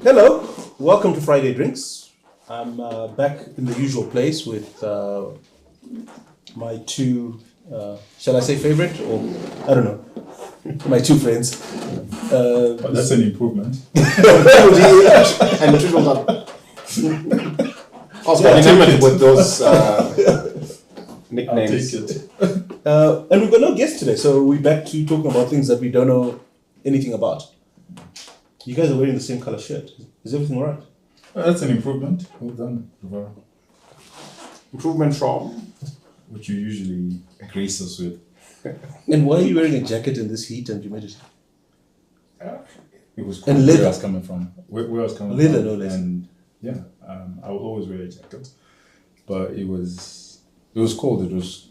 Hello, welcome to Friday Drinks. I'm back in the usual place with my two, shall I say favorite, or I don't know, my two friends. That's an improvement. And triple up. I was enamored with those nicknames. I'll take it. And we've got no guest today, so we're back to talking about things that we don't know anything about. You guys are wearing the same color shirt. Is everything all right? That's an improvement. Well done, Rivera. Improvement from? What you usually grace us with. And why are you wearing a jacket in this heat and humidity? It was cool And where leather. I was coming from. Where I was coming Leather, from. no less. And yeah, I would always wear a jacket. But it was cold. It was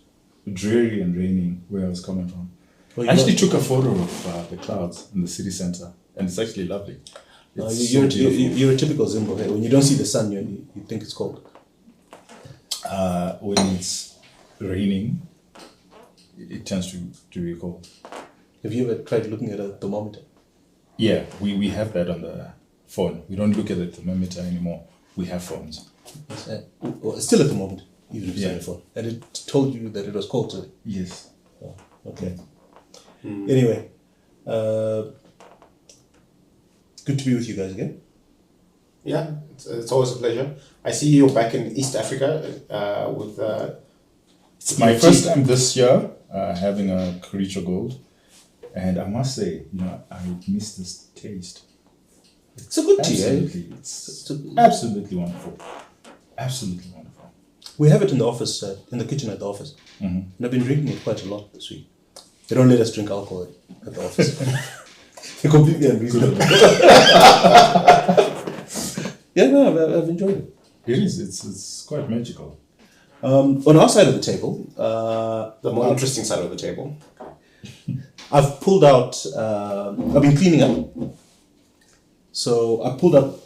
dreary and raining where I was coming from. Well, I actually took a photo of the clouds in the city center, and it's actually lovely. It's you're beautiful. a typical Zimbo. Hey? When you don't see the sun, you think it's cold. When it's raining, it tends to be cold. Have you ever tried looking at a thermometer? Yeah, we have that on the phone. We don't look at the thermometer anymore. We have phones. Well, it's still a thermometer, even if it's on Yeah. your phone. And it told you that it was cold today. Yes. Oh, okay. Anyway, good to be with you guys again. Yeah, it's always a pleasure. I see you're back in East Africa with. It's my first time this year having a Karicho Gold. And I must say, I miss this taste. It's a good tea, eh? Absolutely. It's absolutely wonderful. Absolutely wonderful. We have it in the office, in the kitchen at the office. Mm-hmm. And I've been drinking it quite a lot this week. They don't let us drink alcohol at the office. They're completely unreasonable. Yeah, no, I've enjoyed it. It is. It's quite magical. On our side of the table, the more interesting side of the table. I've pulled out, I've been cleaning up. So I pulled up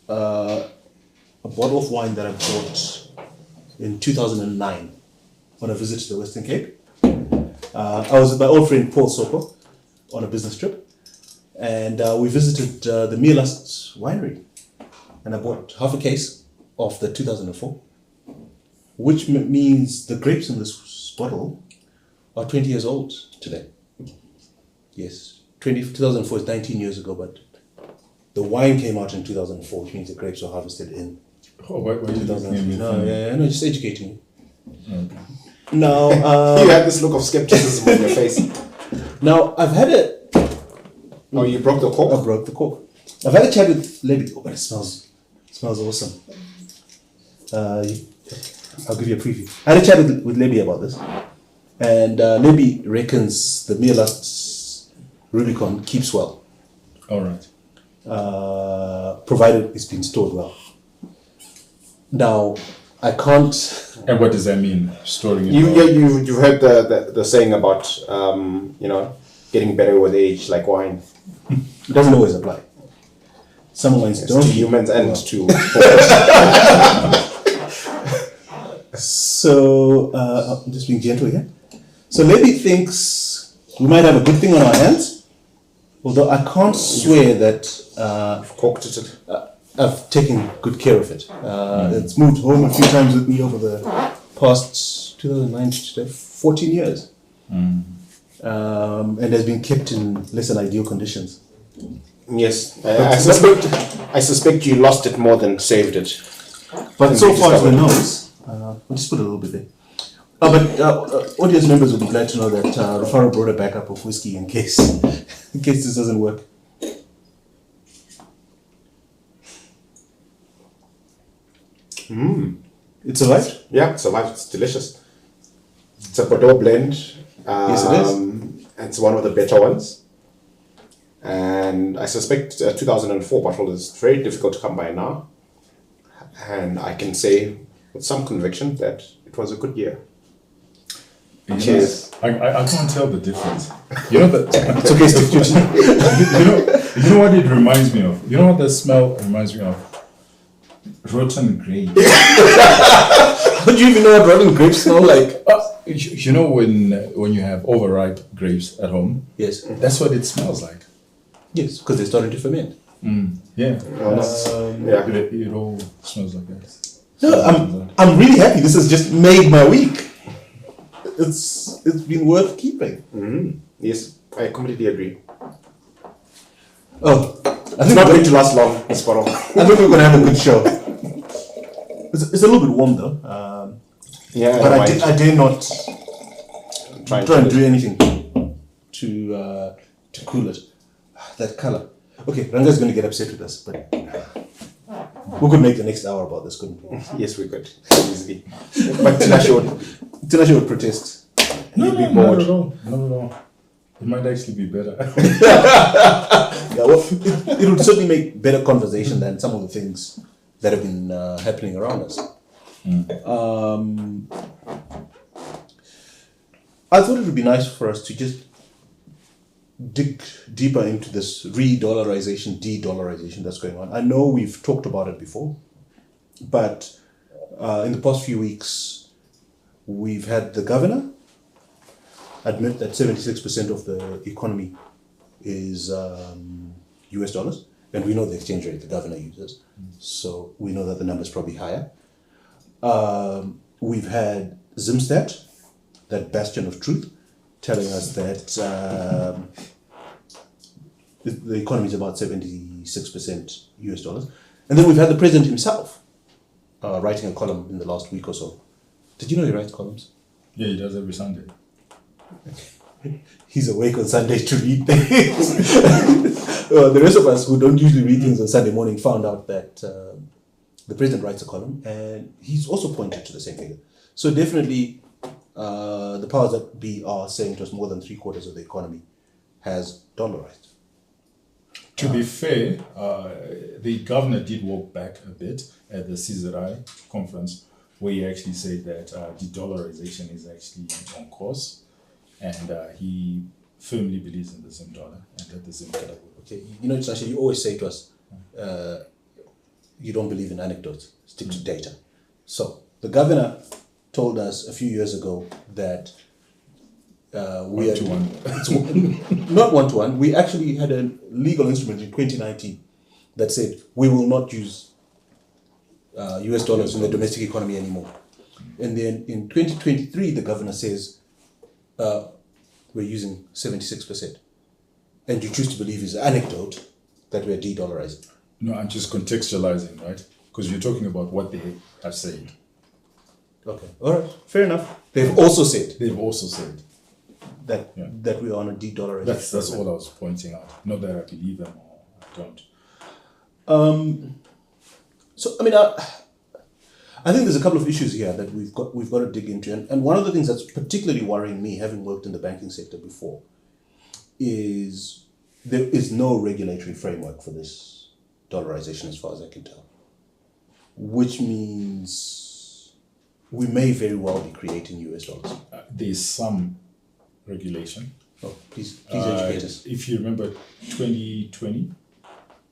a bottle of wine that I bought in 2009 on a visit to the Western Cape. I was with my old friend Paul Soko on a business trip. And we visited the Meerlust winery. And I bought half a case of the 2004, which means the grapes in this bottle are 20 years old today. Yes, 2004 is 19 years ago, but the wine came out in 2004, which means the grapes were harvested in Why are you looking at me? No, just educating you. Okay. Now, You had this look of skepticism on your face. now I've had a... Oh, you broke the cork? I broke the cork. I've had a chat with Lebby. Oh, but it smells awesome. I'll give you a preview. I had a chat with Lebby about this. And Lebby reckons the Meerlust Rubicon keeps well. All right. Provided it's been stored well. Now, I can't... And what does that mean? Storing it? You've heard the saying about getting better with age, like wine. It doesn't always apply. Some wines Yes, don't. to humans and to. So, I'm just being gentle here. So, Lebby thinks we might have a good thing on our hands, although I can't swear that Corked it. I've taken good care of it. It's moved home a few times with me over the past 2009 to today, 14 years. And has been kept in less than ideal conditions. Yes, I suspect you lost it more than saved it. But so far as Rediscovered. the nose, we'll just put a little bit there. But audience members will be glad to know that Rufaro brought a backup of whiskey in case this doesn't work. It survived? Yeah, it's alive. It's delicious. It's a Bordeaux blend. Yes, it is. It's one of the better ones. And I suspect 2004 bottle is very difficult to come by now. And I can say with some conviction that it was a good year. Cheers. I can't tell the difference. You know that. It's okay, Steve. You know what it reminds me of? You know what the smell reminds me of? Rotten grapes. How do you even know what rotten grapes smell like? You know when you have overripe grapes at home? Yes. That's what it smells like. Yes, because they're starting to ferment. Yeah. Yeah. It all smells like that. No, I'm really happy. This has just made my week. It's been worth keeping. Yes, I completely agree. Oh, It's not going to last long, this bottle. I think we're going to have a good show. It's a little bit warm though, Yeah, but I dare not try try and do anything to cool it. That color. Okay, Ranga's going to get upset with us, but we could make the next hour about this, couldn't we? Yes, we could. Easily. But Tinashe would protest. No, He'd be not bored. at all. Not at all. It might actually be better. Yeah, well, it would certainly make better conversation than some of the things that have been happening around us. I thought it would be nice for us to just dig deeper into this re-dollarization, de-dollarization that's going on. I know we've talked about it before, but in the past few weeks, we've had the governor admit that 76% of the economy is US dollars, and we know the exchange rate the governor uses, so we know that the number is probably higher. We've had Zimstat, that bastion of truth, telling us that the economy is about 76% US dollars. And then we've had the president himself writing a column in the last week or so. Did you know he writes columns? Yeah, he does every Sunday. He's awake on Sunday to read things. The rest of us who don't usually read things on Sunday morning found out that the president writes a column, and he's also pointed to the same figure. So definitely the powers that be are saying to us more than 3/4 of the economy has dollarized. To be fair, the governor did walk back a bit at the CZI conference, where he actually said that de-dollarization is actually on course, and he firmly believes in the Zim dollar and that the Zim dollar will. Okay, you know, Tasha, you always say to us, you don't believe in anecdotes, stick to data. So the governor told us a few years ago that we are not one-to-one. We actually had a legal instrument in 2019 that said we will not use US dollars in the domestic economy anymore. And then in 2023, the governor says we're using 76%. And you choose to believe is an anecdote that we're de-dollarizing. No, I'm just contextualizing, right? Because you're talking about what they have said. Okay, all right, fair enough. They've also said that that we are on a de-dollarization. That's all I was pointing out. Not that I believe them or I don't. So I mean, I think there's a couple of issues here that we've got to dig into, and one of the things that's particularly worrying me, having worked in the banking sector before, is there is no regulatory framework for this dollarization, as far as I can tell, which means we may very well be creating US dollars. There's some regulation. Oh, please educate us. If you remember 2020,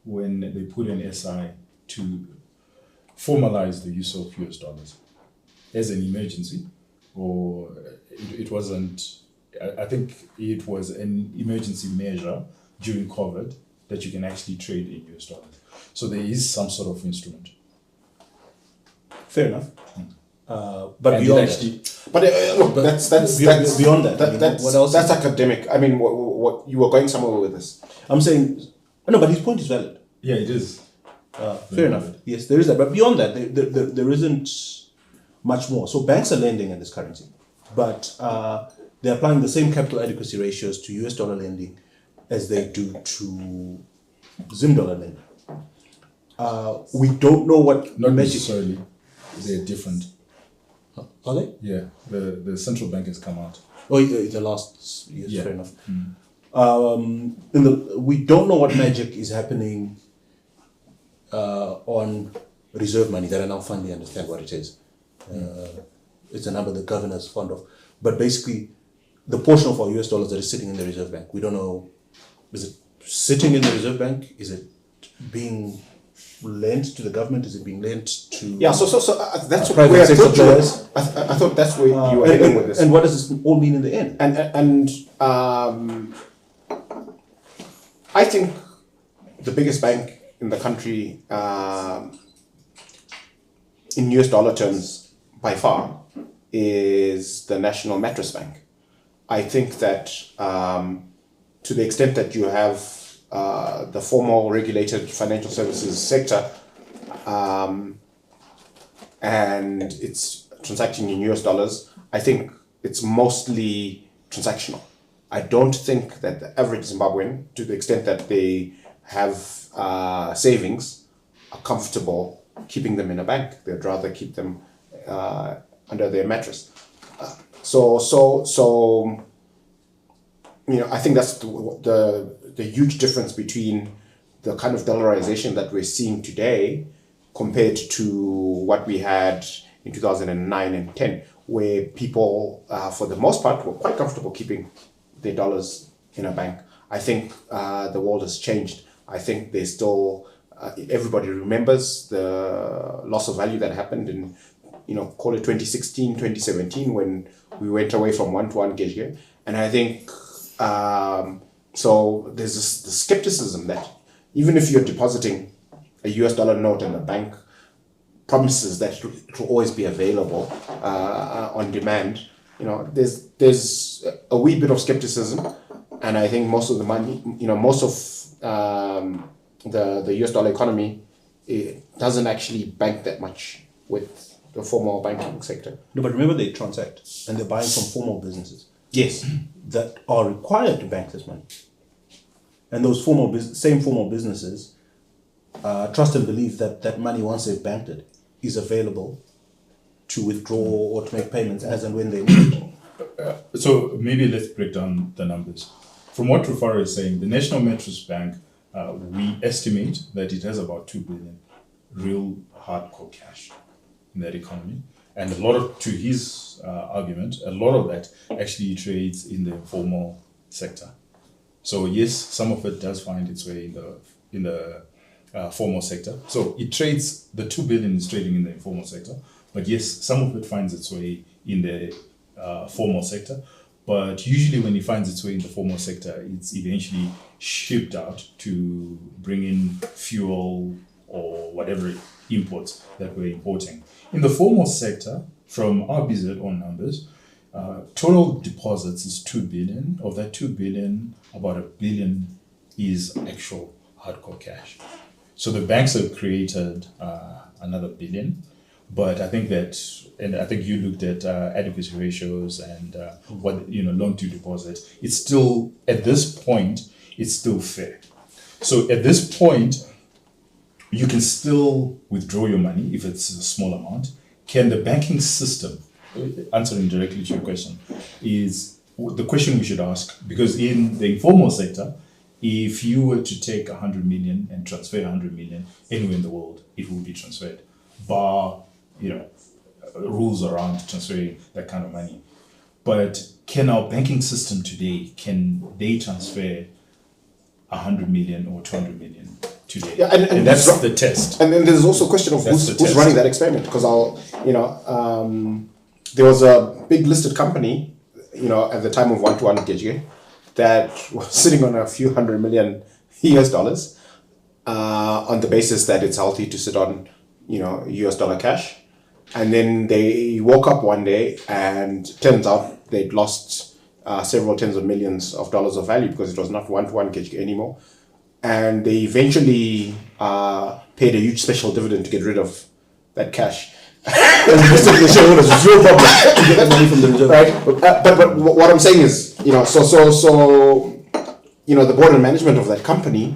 when they put an SI to formalize the use of US dollars as an emergency, or it wasn't, I think it was an emergency measure during COVID that you can actually trade in US dollars. So there is some sort of instrument. Fair enough. But And beyond actually, But look, that's beyond that. What else? That's academic. I mean, what you were going somewhere with this? I'm saying, no, but his point is valid. yeah, it is. Fair enough. Yes, there is that. But beyond that, there isn't much more. So banks are lending in this currency, but they're applying the same capital adequacy ratios to US dollar lending as they do to Zim dollar lending. We don't know what Not magic. necessarily. They're different. Are they? Yeah, the central bank has come out. Oh, the last yes, Yeah. fair enough. We don't know what magic is happening on reserve money that I now finally understand what it is. It's a number the governor is fond of, but basically, the portion of our US dollars that is sitting in the reserve bank, we don't know. Is it sitting in the reserve bank? Is it being lent to the government? Is it being lent to? Yeah, so that's private where sector I thought players. I thought that's where you were heading with this. And what does this all mean in the end? And I think the biggest bank in the country in US dollar terms by far is the National Mattress Bank. I think that to the extent that you have the formal regulated financial services sector and it's transacting in US dollars, I think it's mostly transactional. I don't think that the average Zimbabwean, to the extent that they have savings, are comfortable keeping them in a bank. They'd rather keep them under their mattress. So I think that's the huge difference between the kind of dollarization that we're seeing today compared to what we had in 2009 and 10, where people, for the most part, were quite comfortable keeping their dollars in a bank. I think the world has changed. I think there's still, everybody remembers the loss of value that happened in, call it 2016, 2017, when we went away from one-to-one gauge. And I think, so there's the skepticism that even if you're depositing a US dollar note in a bank, promises that it will always be available on demand, there's a wee bit of skepticism. And I think most of the money, most of the US dollar economy, it doesn't actually bank that much with the formal banking sector. No, but remember they transact and they're buying from formal businesses. Yes. That are required to bank this money. And those same formal businesses trust and believe that that money, once they've banked it, is available to withdraw or to make payments as and when they need it. So maybe let's break down the numbers. From what Rufaro is saying, the National Mattress Bank, we estimate that it has about 2 billion real hardcore cash in that economy. And to his argument, a lot of that actually trades in the informal sector. So yes, some of it does find its way in the formal sector. So it trades, the 2 billion is trading in the informal sector, but yes, some of it finds its way in the formal sector. But usually when it finds its way in the formal sector, it's eventually shipped out to bring in fuel or whatever imports that we're importing. In the formal sector, from RBZ on numbers, total deposits is 2 billion. Of that 2 billion, about 1 billion is actual hardcore cash. So the banks have created another 1 billion, but I think you looked at adequacy ratios and loan to deposit. It's still, at this point, it's still fair. So at this point, you can still withdraw your money if it's a small amount. Can the banking system, answering directly to your question, is the question we should ask, because in the informal sector, if you were to take 100 million and transfer 100 million anywhere in the world, it will be transferred, bar, rules around transferring that kind of money. But can our banking system today, can they transfer 100 million or 200 million today? Yeah, and that's the test. And then there's also a question of who's running that experiment, because there was a big listed company, at the time of one-to-one gauge that was sitting on a few $100 million US dollars on the basis that it's healthy to sit on, US dollar cash. And then they woke up one day and turns out they'd lost several tens of millions of dollars of value because it was not one-to-one gauge anymore. And they eventually paid a huge special dividend to get rid of that cash. And the rest of the shareholders, it's your problem to get that money from the reserve. Right? But what I'm saying is, so the board and management of that company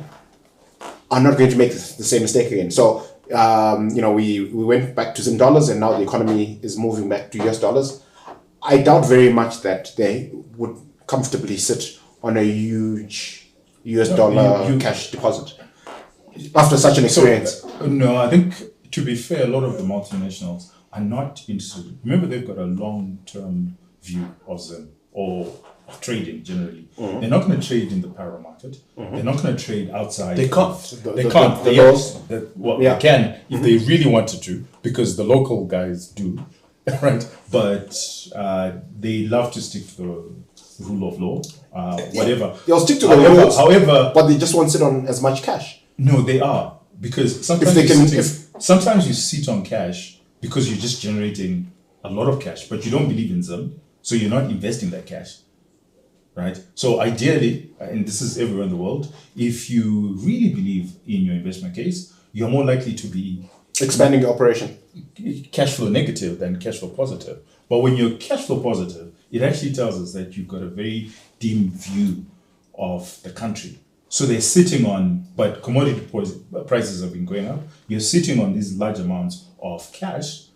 are not going to make the same mistake again. So, we went back to Zim dollars and now the economy is moving back to US dollars. I doubt very much that they would comfortably sit on a huge US dollar cash deposit after such an experience. No, I think, to be fair, a lot of the multinationals are not interested. Remember, they've got a long-term view of them or of trading generally. Mm-hmm. They're not going to trade in the para market. Mm-hmm. They're not going to trade outside. They can't. They can't. They can if they really wanted to, because the local guys do, right? But they love to stick to the rule of law, whatever. They'll stick to the rules. However, but they just won't sit on as much cash. No, they are. because sometimes sometimes you sit on cash because you're just generating a lot of cash, but you don't believe in them, so you're not investing that cash, right? So ideally, and this is everywhere in the world, if you really believe in your investment case, you're more likely to be expanding your operation, cash flow negative than cash flow positive. But when you're cash flow positive, it actually tells us that you've got a very dim view of the country. So they're sitting on, but commodity prices have been going up. You're sitting on these large amounts of cash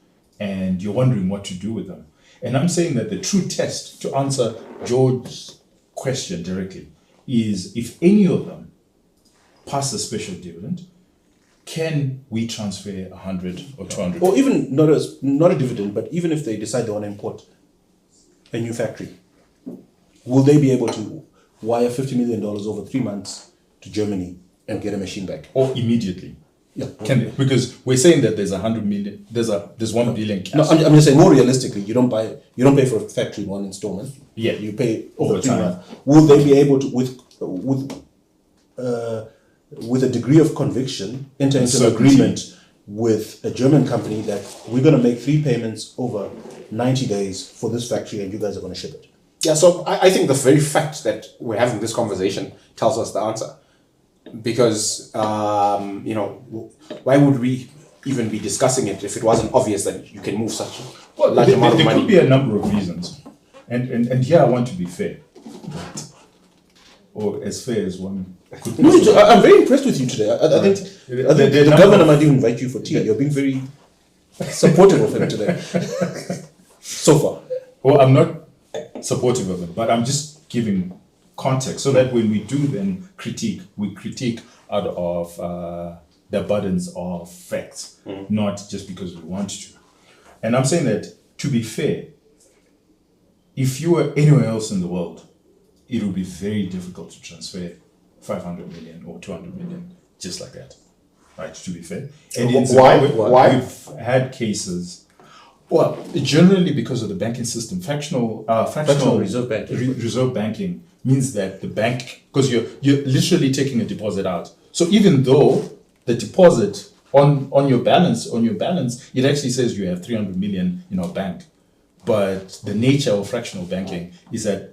and you're wondering what to do with them. And I'm saying that the true test to answer George's question directly is if any of them pass a special dividend, can we transfer 100 or 200? Or even not a dividend, but even if they decide they want to import a new factory, will they be able to wire $50 million over 3 months to Germany and get a machine back? Or immediately? Yeah. Can they? Because we're saying that there's 100 million, there's 1 billion cash. No, I'm just saying more realistically, you don't pay for a factory in one installment. Yeah. You pay over 3 time. months. Will they be able to, with a degree of conviction, enter into an agreement with a German company that we're going to make 3 payments over 90 days for this factory and you guys are going to ship it? Yeah, so I think the very fact that we're having this conversation tells us the answer. Because, why would we even be discussing it if it wasn't obvious that you can move such a large amount of there money? could be a number of reasons. And here I want to be fair. Or as fair as one could be. No, I'm very impressed with you today. I think the governor might even invite you for tea. You're being very supportive of him today. So far. Well, I'm not supportive of it, but I'm just giving context so that when we do then critique, we critique out of the burdens of facts, not just because we want to. And I'm saying that, to be fair, if you were anywhere else in the world, it would be very difficult to transfer 500 million or 200 million just like that, right? To be fair. And in Zimbabwe, Why? we've had cases. Well, generally because of the banking system, fractional reserve banking. Reserve banking means that the bank, because you're literally taking a deposit out. So even though the deposit on your balance, it actually says you have 300 million in our bank, but the nature of fractional banking is that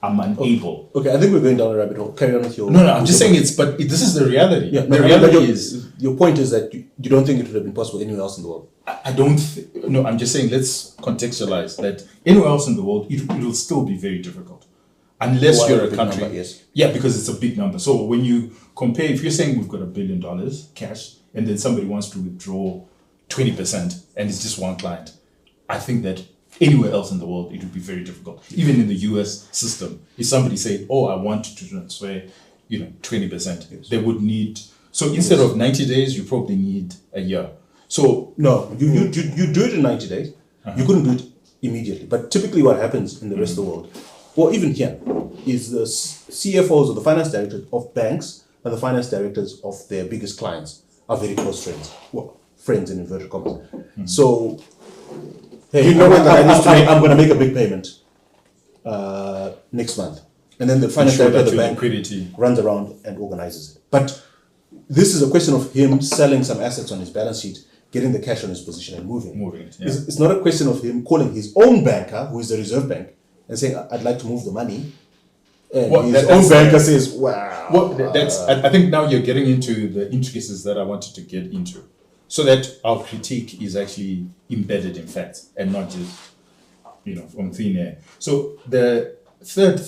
I'm unable. Okay, I think we're going down a rabbit hole. Carry on with your... No, I'm just saying this is the reality. Yeah, the reality is... Your point is that you don't think it would have been possible anywhere else in the world. I don't... No, I'm just saying let's contextualize that anywhere else in the world, it will still be very difficult. Unless you're a country. Number, yes. Yeah, because it's a big number. So when you compare, if you're saying we've got $1 billion cash, and then somebody wants to withdraw 20%, and it's just one client, I think that anywhere else in the world, it would be very difficult. Even in the US system, if somebody said, oh, I want to transfer, 20%, yes, they would need, so instead of 90 days, you probably need a year. So no, you do it in 90 days. You couldn't do it immediately. But typically what happens in the rest of the world, or even here, is the CFOs or the finance directors of banks and the finance directors of their biggest clients are very close friends. Well, friends in inverted commas. So, hey, I'm going to make a big payment next month. And then the finance director of the bank runs around and organizes it. But this is a question of him selling some assets on his balance sheet, getting the cash on his position and moving it. Yeah. It's not a question of him calling his own banker, who is the Reserve Bank, and saying, I'd like to move the money. And his own banker says, wow. Well, I think now you're getting into the intricacies that I wanted to get into, so that our critique is actually embedded in facts and not just, from thin air. So the third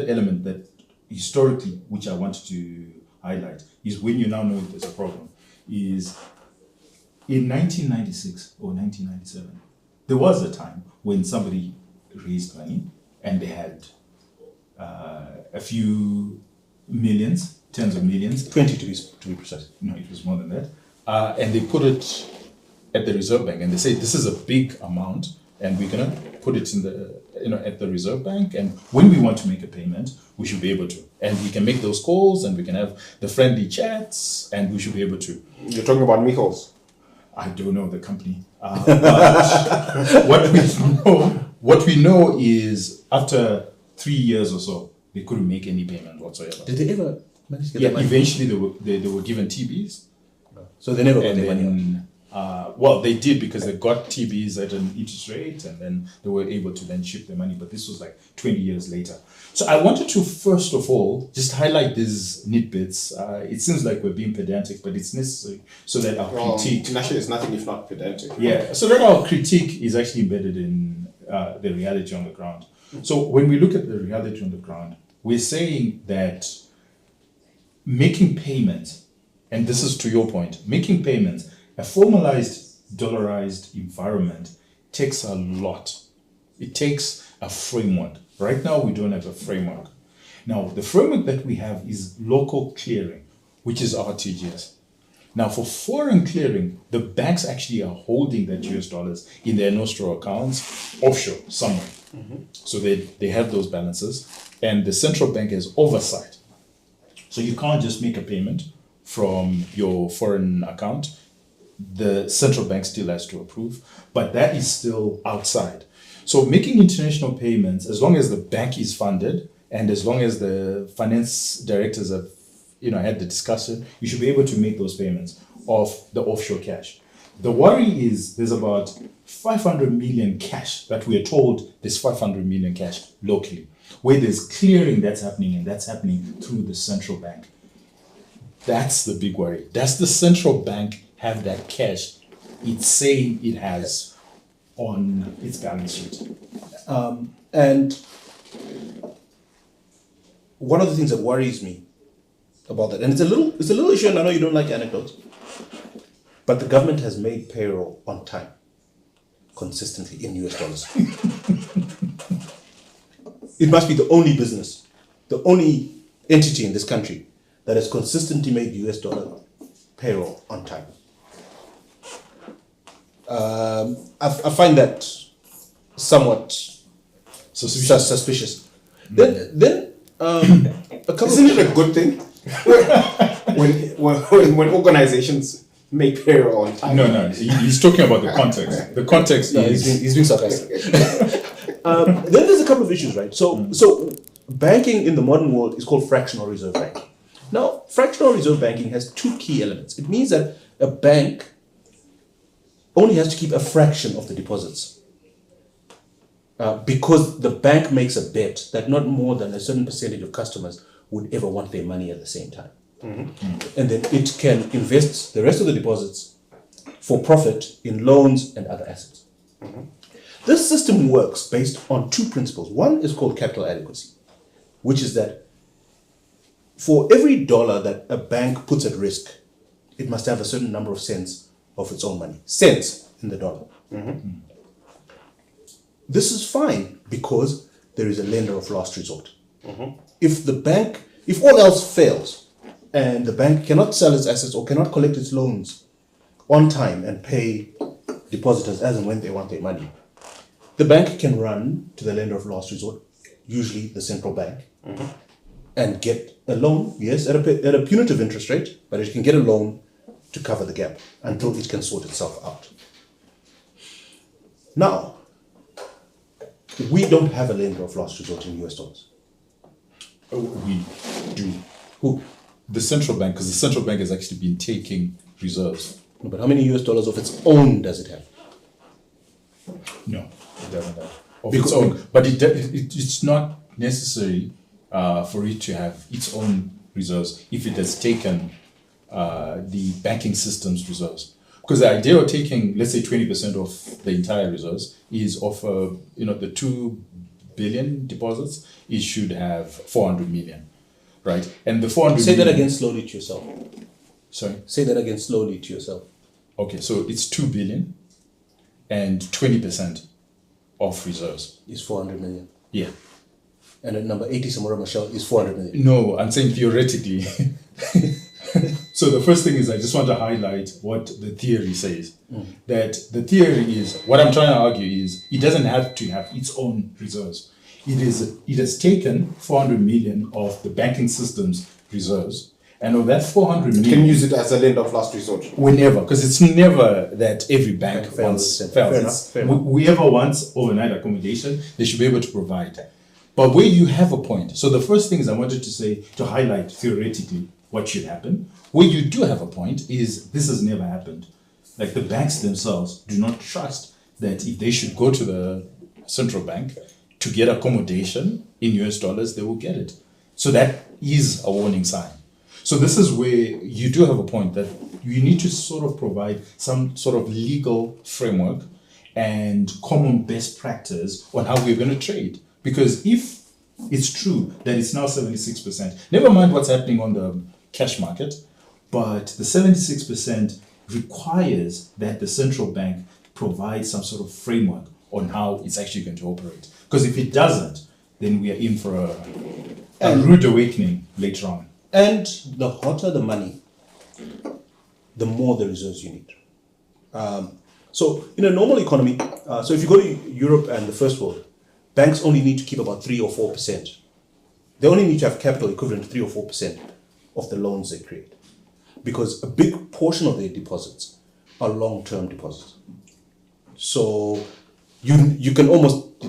element that historically, which I wanted to highlight, is when you now know there's a problem, is in 1996 or 1997, there was a time when somebody raised money and they had a few millions, tens of millions. 20 to be precise. No, it was more than that. And they put it at the Reserve Bank and they say, this is a big amount and we're going to put it in the, at the Reserve Bank. And when we want to make a payment, we should be able to. And we can make those calls and we can have the friendly chats and we should be able to. You're talking about Michals? I don't know the company. But what we know is after 3 years or so, they couldn't make any payment whatsoever. Did they ever manage to get that money? Eventually they were given TBs So they never got And their money out. then, well, they did because they got TBs at an interest rate, and then they were able to then ship their money. But this was like 20 years later. So I wanted to first of all just highlight these nitbits. It seems like we're being pedantic, but it's necessary so that our critique. National is nothing if not pedantic. Yeah, so that our critique is actually embedded in the reality on the ground. So when we look at the reality on the ground, we're saying that making payments, and this is to your point, making payments, a formalized, dollarized environment takes a lot. It takes a framework. Right now, we don't have a framework. Now, the framework that we have is local clearing, which is RTGS. Now, for foreign clearing, the banks actually are holding that US dollars in their nostro accounts offshore somewhere. So they have those balances, and the central bank has oversight. So you can't just make a payment from your foreign account. The central bank still has to approve, but that is still outside. So making international payments, as long as the bank is funded and as long as the finance directors have had the discussion, you should be able to make those payments of the offshore cash. The worry is there's about 500 million cash that we are told there's 500 million cash locally, where there's clearing that's happening, and that's happening through the central bank. That's the big worry. Does the central bank have that cash it's saying it has on its balance sheet? And one of the things that worries me about that, and it's a little issue, and I know you don't like anecdotes, but the government has made payroll on time, consistently in US dollars. It must be the only business, the only entity in this country that has consistently made US dollar payroll on time. I find that somewhat suspicious. Then a couple. Isn't it a good thing when organizations make payroll on time? No, he's talking about the context. The context is He's being sarcastic. Then there's a couple of issues, right? So banking in the modern world is called fractional reserve banking. Now, fractional reserve banking has two key elements. It means that a bank only has to keep a fraction of the deposits because the bank makes a bet that not more than a certain percentage of customers would ever want their money at the same time. And then it can invest the rest of the deposits for profit in loans and other assets. This system works based on two principles. One is called capital adequacy, which is that for every dollar that a bank puts at risk, it must have a certain number of cents of its own money. Cents in the dollar. This is fine because there is a lender of last resort. If all else fails and the bank cannot sell its assets or cannot collect its loans on time and pay depositors as and when they want their money, the bank can run to the lender of last resort, usually the central bank, and get a loan, yes, at a punitive interest rate, but it can get a loan to cover the gap until it can sort itself out. Now, we don't have a lender of last resort in US dollars. we do. Who? The central bank, because the central bank has actually been taking reserves. No, but how many US dollars of its own does it have? No, it doesn't have of Because- its own. But it's not necessary for it to have its own reserves if it has taken the banking system's reserves. Because the idea of taking, let's say, 20% of the entire reserves is of the 2 billion deposits. It should have 400 million, right? And the 400. Say that million, again slowly to yourself. Sorry. Say that again slowly to yourself. Okay, so it's 2 billion, and 20% of reserves. Is 400 million. Yeah. And at number 80, Samora Machel is 400 million. No, I'm saying theoretically. So the first thing is I just want to highlight what the theory says. That the theory is, what I'm trying to argue is, it doesn't have to have its own reserves. It has taken 400 million of the banking system's reserves, and of that 400 You million, can use it as a lender of last resort. whenever, because it's never that every bank Fair wants enough. fails. Fair It's enough. Fair enough. whoever wants overnight accommodation, they should be able to provide. But where you have a point, so the first thing is I wanted to say, to highlight theoretically what should happen. Where you do have a point is this has never happened. Like the banks themselves do not trust that if they should go to the central bank to get accommodation in US dollars, they will get it. So that is a warning sign. So this is where you do have a point that you need to sort of provide some sort of legal framework and common best practice on how we're going to trade. Because if it's true that it's now 76%, never mind what's happening on the cash market, but the 76% requires that the central bank provide some sort of framework on how it's actually going to operate. Because if it doesn't, then we are in for a rude awakening later on. And the hotter the money, the more the reserves you need. So in a normal economy, so if you go to Europe and the first world, banks only need to keep about 3 or 4%. They only need to have capital equivalent to 3 or 4% of the loans they create. Because a big portion of their deposits are long-term deposits. So you can almost,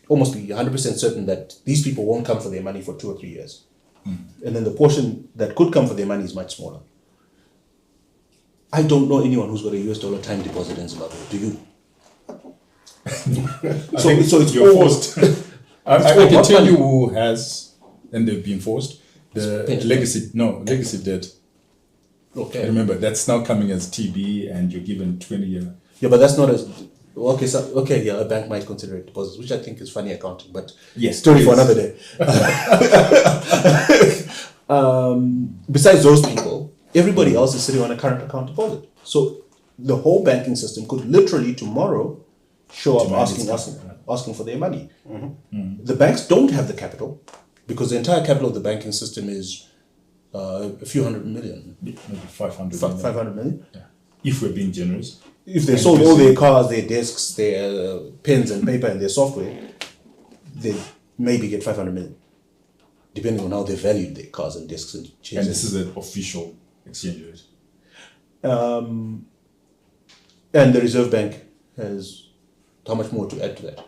almost be 100% certain that these people won't come for their money for 2 or 3 years. And then the portion that could come for their money is much smaller. I don't know anyone who's got a US dollar time deposit in Zimbabwe. Do you? so it's you're forced. I can tell you who has, and they've been forced. The legacy debt. Okay. Remember, that's now coming as TB, and you're given 20-year. Yeah, but that's not as okay. So a bank might consider it deposits, which I think is funny accounting, but yes, story for another day. Besides those people, everybody else is sitting on a current account deposit. So the whole banking system could literally tomorrow show up asking for their money. The banks don't have the capital because the entire capital of the banking system is a few hundred million. Maybe 500 million. 500 million? Yeah. If we're being generous. If they sold all their cars, their desks, their pens and paper and their software, they maybe get 500 million. Depending on how they valued their cars and desks and chairs. And this is an official exchange rate. And the Reserve Bank has how much more to add to that?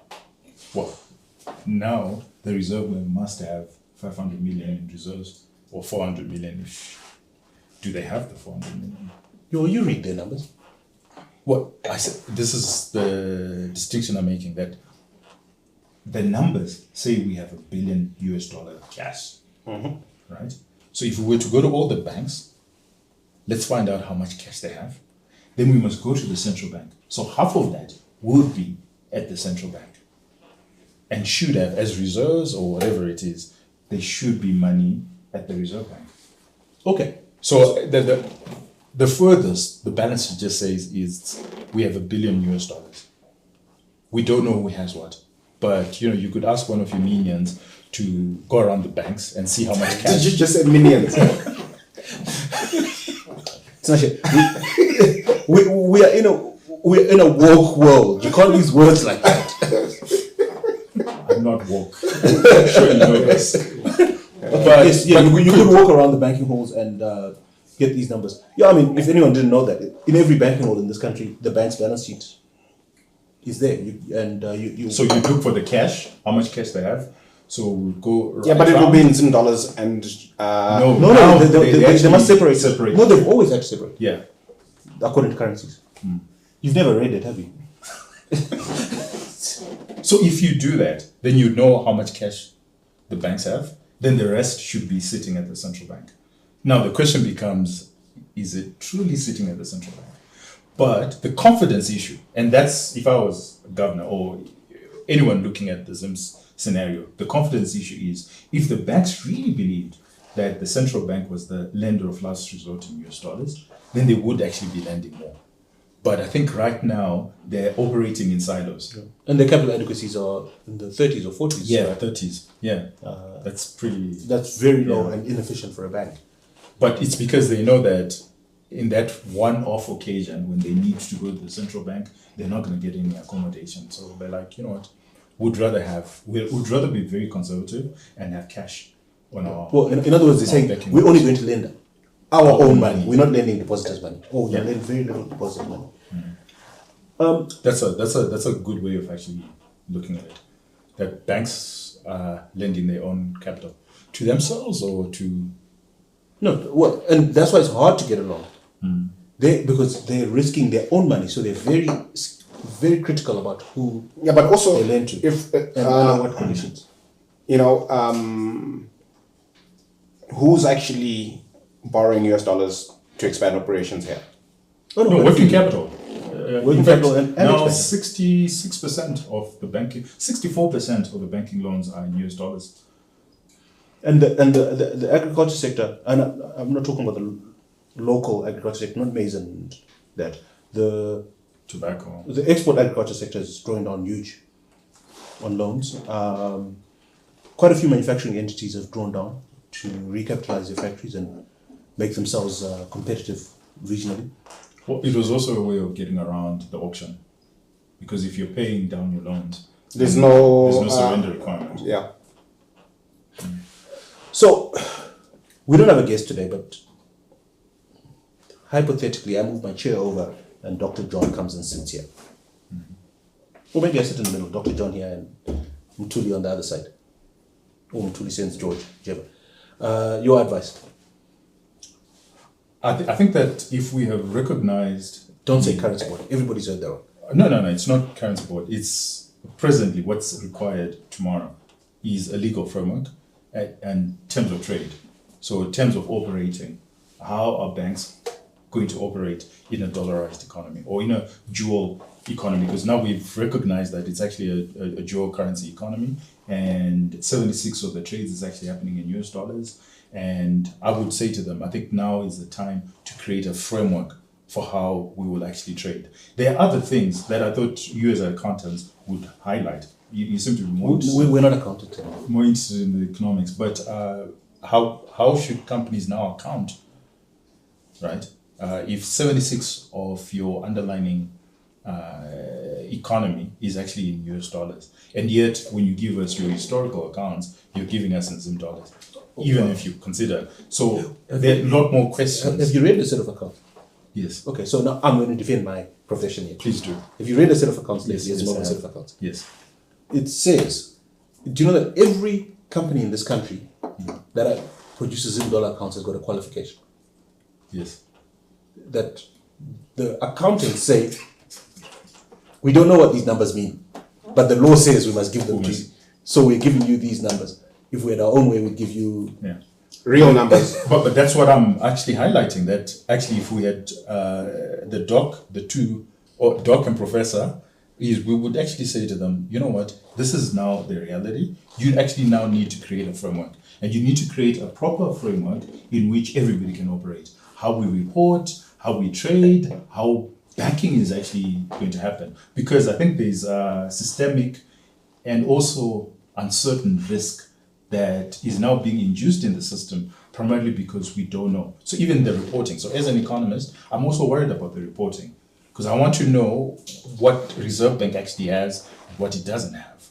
Well, now the Reserve Bank must have 500 million in reserves or 400 million. Do they have the 400 million? You read their numbers. Well, I said this is the distinction I'm making, that the numbers say we have $1 billion cash, right? So if we were to go to all the banks, let's find out how much cash they have. Then we must go to the central bank. So half of that would be at the central bank and should have, as reserves or whatever it is, there should be money at the Reserve Bank. Okay. So the furthest the balance sheet just says is we have $1 billion. We don't know who has what, but you could ask one of your minions to go around the banks and see how much cash. Did you just say minions? It's not shit. We're in a woke world. You can't use words like that. I'm not woke. I'm sure you know this. But yes, you could walk around the banking halls and get these numbers. Yeah, I mean, if anyone didn't know that, in every banking hall in this country, the bank's balance sheet is there. So you look for the cash, how much cash they have. So we'll go. Right, yeah, but it will be in Zim dollars and no. They must separate. No, they've always had to separate. Yeah, according to currencies. You've never read it, have you? So if you do that, then you know how much cash the banks have. Then the rest should be sitting at the central bank. Now the question becomes, is it truly sitting at the central bank? But the confidence issue, and that's if I was a governor or anyone looking at the Zim's scenario, the confidence issue is if the banks really believed that the central bank was the lender of last resort in US dollars, then they would actually be lending more. But I think right now they're operating in silos. Yeah. And the capital adequacies are in the 30s or 40s. Yeah, right? 30s. Yeah, that's pretty. That's very low and inefficient for a bank. But it's because they know that in that one-off occasion when they need to go to the central bank, they're not going to get any accommodation. So they're like, you know what, would rather be very conservative and have cash on our. Well, in other words, they're saying we're only going to lend our own money. We're not lending depositors' money. Oh, we're lending very little depositors' money. That's a good way of actually looking at it. That banks are lending their own capital to themselves or to No, well, and that's why it's hard to get a loan. Because they're risking their own money, so they're very critical about who Yeah, but also they lend to if and under what conditions. Who's actually borrowing US dollars to expand operations here? Oh, No, but working if you- capital. Working In fact, capital and now expenses. 66% of the banking, 64% of the banking loans are in US dollars. And the agriculture sector, and I'm not talking about the local agriculture sector, not maize and that. Tobacco. The export agriculture sector is drawing down huge on loans. Quite a few manufacturing entities have drawn down to recapitalize their factories and make themselves competitive regionally. Well, it was also a way of getting around the auction, because if you're paying down your loans, There's no surrender requirement. Yeah. So, we don't have a guest today, but hypothetically, I move my chair over and Dr. John comes and sits here. Or maybe I sit in the middle, Dr. John here and Mtuli on the other side. Or Mtuli sends George, whichever. Your advice? I think that if we have recognized... Don't say currency board. Everybody's heard that one. No, it's not currency board. It's presently what's required tomorrow is a legal framework and terms of trade. So in terms of operating, how are banks going to operate in a dollarized economy or in a dual economy? Because now we've recognized that it's actually a dual currency economy, and 76 of the trades is actually happening in US dollars. And I would say to them, I think now is the time to create a framework for how we will actually trade. There are other things that I thought you as accountants would highlight. You seem to be We're not accountants. more interested in the economics, but how should companies now account, right? If 76 of your underlying economy is actually in US dollars, and yet when you give us your historical accounts, you're giving us in Zim dollars, even if you consider. So there are a lot more questions. Have you read the set of accounts? Yes, Okay, so now I'm going to defend my profession here. please do. If you read the set of accounts lately, Yes, it's yes, not I a set have. of accounts. Yes. It says, do you know that every company in this country that produces Zim dollar accounts has got a qualification? Yes. That the accountants say, we don't know what these numbers mean, but the law says we must give them to you. So we're giving you these numbers. If we had our own way, we'd give you... Yeah. Real numbers. But that's what I'm actually highlighting, that actually if we had the doc, the two, or doc and professor, is we would actually say to them, you know what, this is now the reality. You actually now need to create a framework. And you need to create a proper framework in which everybody can operate. How we report, how we trade, how banking is actually going to happen. Because I think there's systemic and also uncertain risk that is now being induced in the system, primarily because we don't know. So even the reporting. So as an economist, I'm also worried about the reporting, because I want to know what Reserve Bank actually has and what it doesn't have.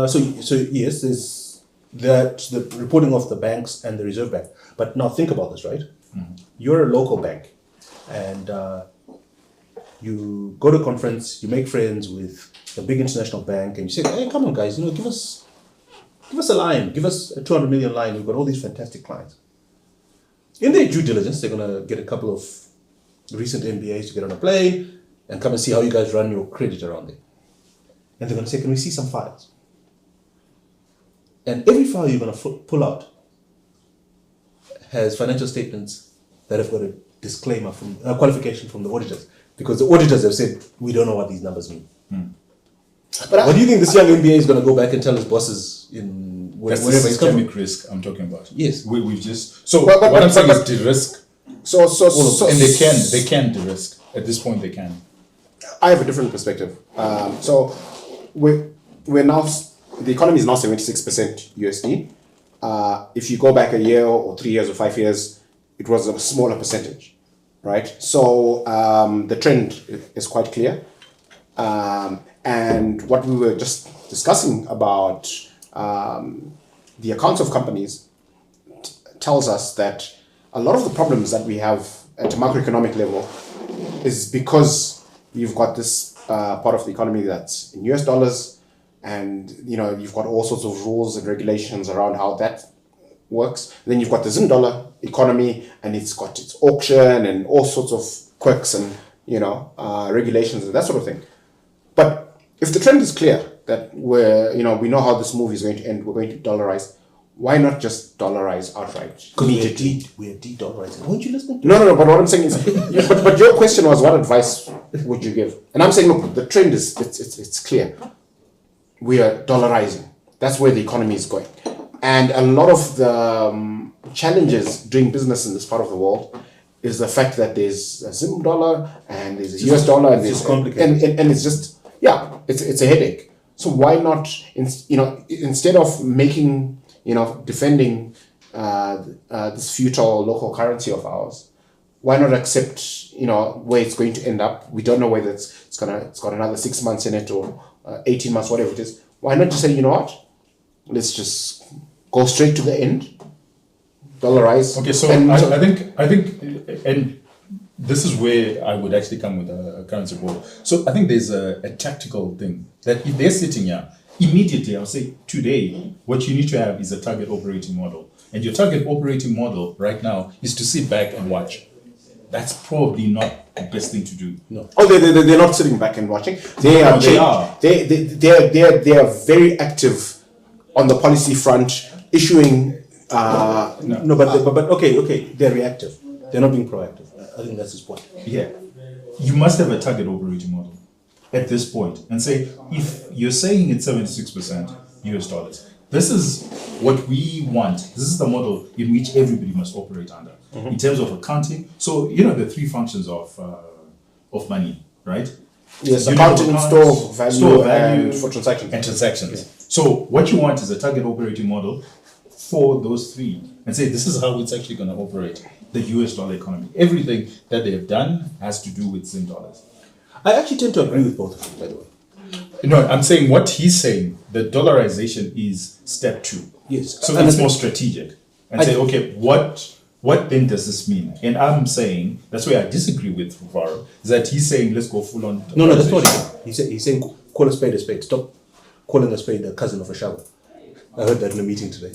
So yes, there's that the reporting of the banks and the Reserve Bank. But now think about this, right? You're a local bank, and you go to a conference, you make friends with a big international bank, and you say, "Hey, come on, guys, give us a line, give us a 200 million line. We've got all these fantastic clients." In their due diligence, they're gonna get a couple of recent MBAs to get on a plane and come and see how you guys run your credit around there. And they're gonna say, "Can we see some files?" And every file you're gonna pull out has financial statements that have got a disclaimer from a qualification from the auditors, because the auditors have said, "We don't know what these numbers mean." But What do you think this young MBA is going to go back and tell his bosses in That's the wherever he's coming systemic risk I'm talking about. Yes. We've just... So But- what I'm saying but- is de-risk. so And they can de-risk. At this point, they can. I have a different perspective. So we're now, the economy is now 76% USD. If you go back a year or 3 years or 5 years, it was a smaller percentage, right? So the trend is quite clear. And what we were just discussing about the accounts of companies tells us that a lot of the problems that we have at a macroeconomic level is because you've got this part of the economy that's in US dollars, and you've got all sorts of rules and regulations around how that works. Then you've got the Zim dollar economy, and it's got its auction and all sorts of quirks and regulations and that sort of thing. But if the trend is clear that we know how this movie is going to end, we're going to dollarize. Why not just dollarize outright? Because we're de-dollarizing. Weren't you listening? No. But what I'm saying is, but your question was, what advice would you give? And I'm saying, look, the trend is it's clear. We are dollarizing. That's where the economy is going. And a lot of the challenges doing business in this part of the world is the fact that there's a Zim dollar and there's a US dollar and it's complicated. And it's just it's a headache. So why not instead of making defending this futile local currency of ours, why not accept where it's going to end up? We don't know whether it's got another 6 months in it or 18 months, whatever it is. Why not just say, you know what? Let's just go straight to the end, dollarize. Okay, so I think, and this is where I would actually come with a currency board. So I think there's a tactical thing that if they're sitting here, immediately I'll say today, what you need to have is a target operating model. And your target operating model right now is to sit back and watch. That's probably not the best thing to do. No. Oh, they're not sitting back and watching. They are. They are very active on the policy front, issuing. But okay, they're reactive. They're not being proactive. I think that's his point. Yeah, you must have a target operating model at this point and say, if you're saying it's 76% US dollars, this is what we want. This is the model in which everybody must operate under in terms of accounting. So the three functions of money, right? Yes, accounting, store value, and for transactions. And transactions. Okay. So what you want is a target operating model for those three, and say this is how it's actually going to operate the US dollar economy. Everything that they have done has to do with Zim dollars. I actually tend to agree with both of you, by the way. No, I'm saying what he's saying, the dollarization is step 2. Yes. So it's more strategic. And say, okay, what then does this mean? And I'm saying, that's where I disagree with Ruvaro, is that he's saying, let's go full on. No, that's not it. He's saying, call a spade a spade. Stop calling a spade a cousin of a shovel. I heard that in a meeting today.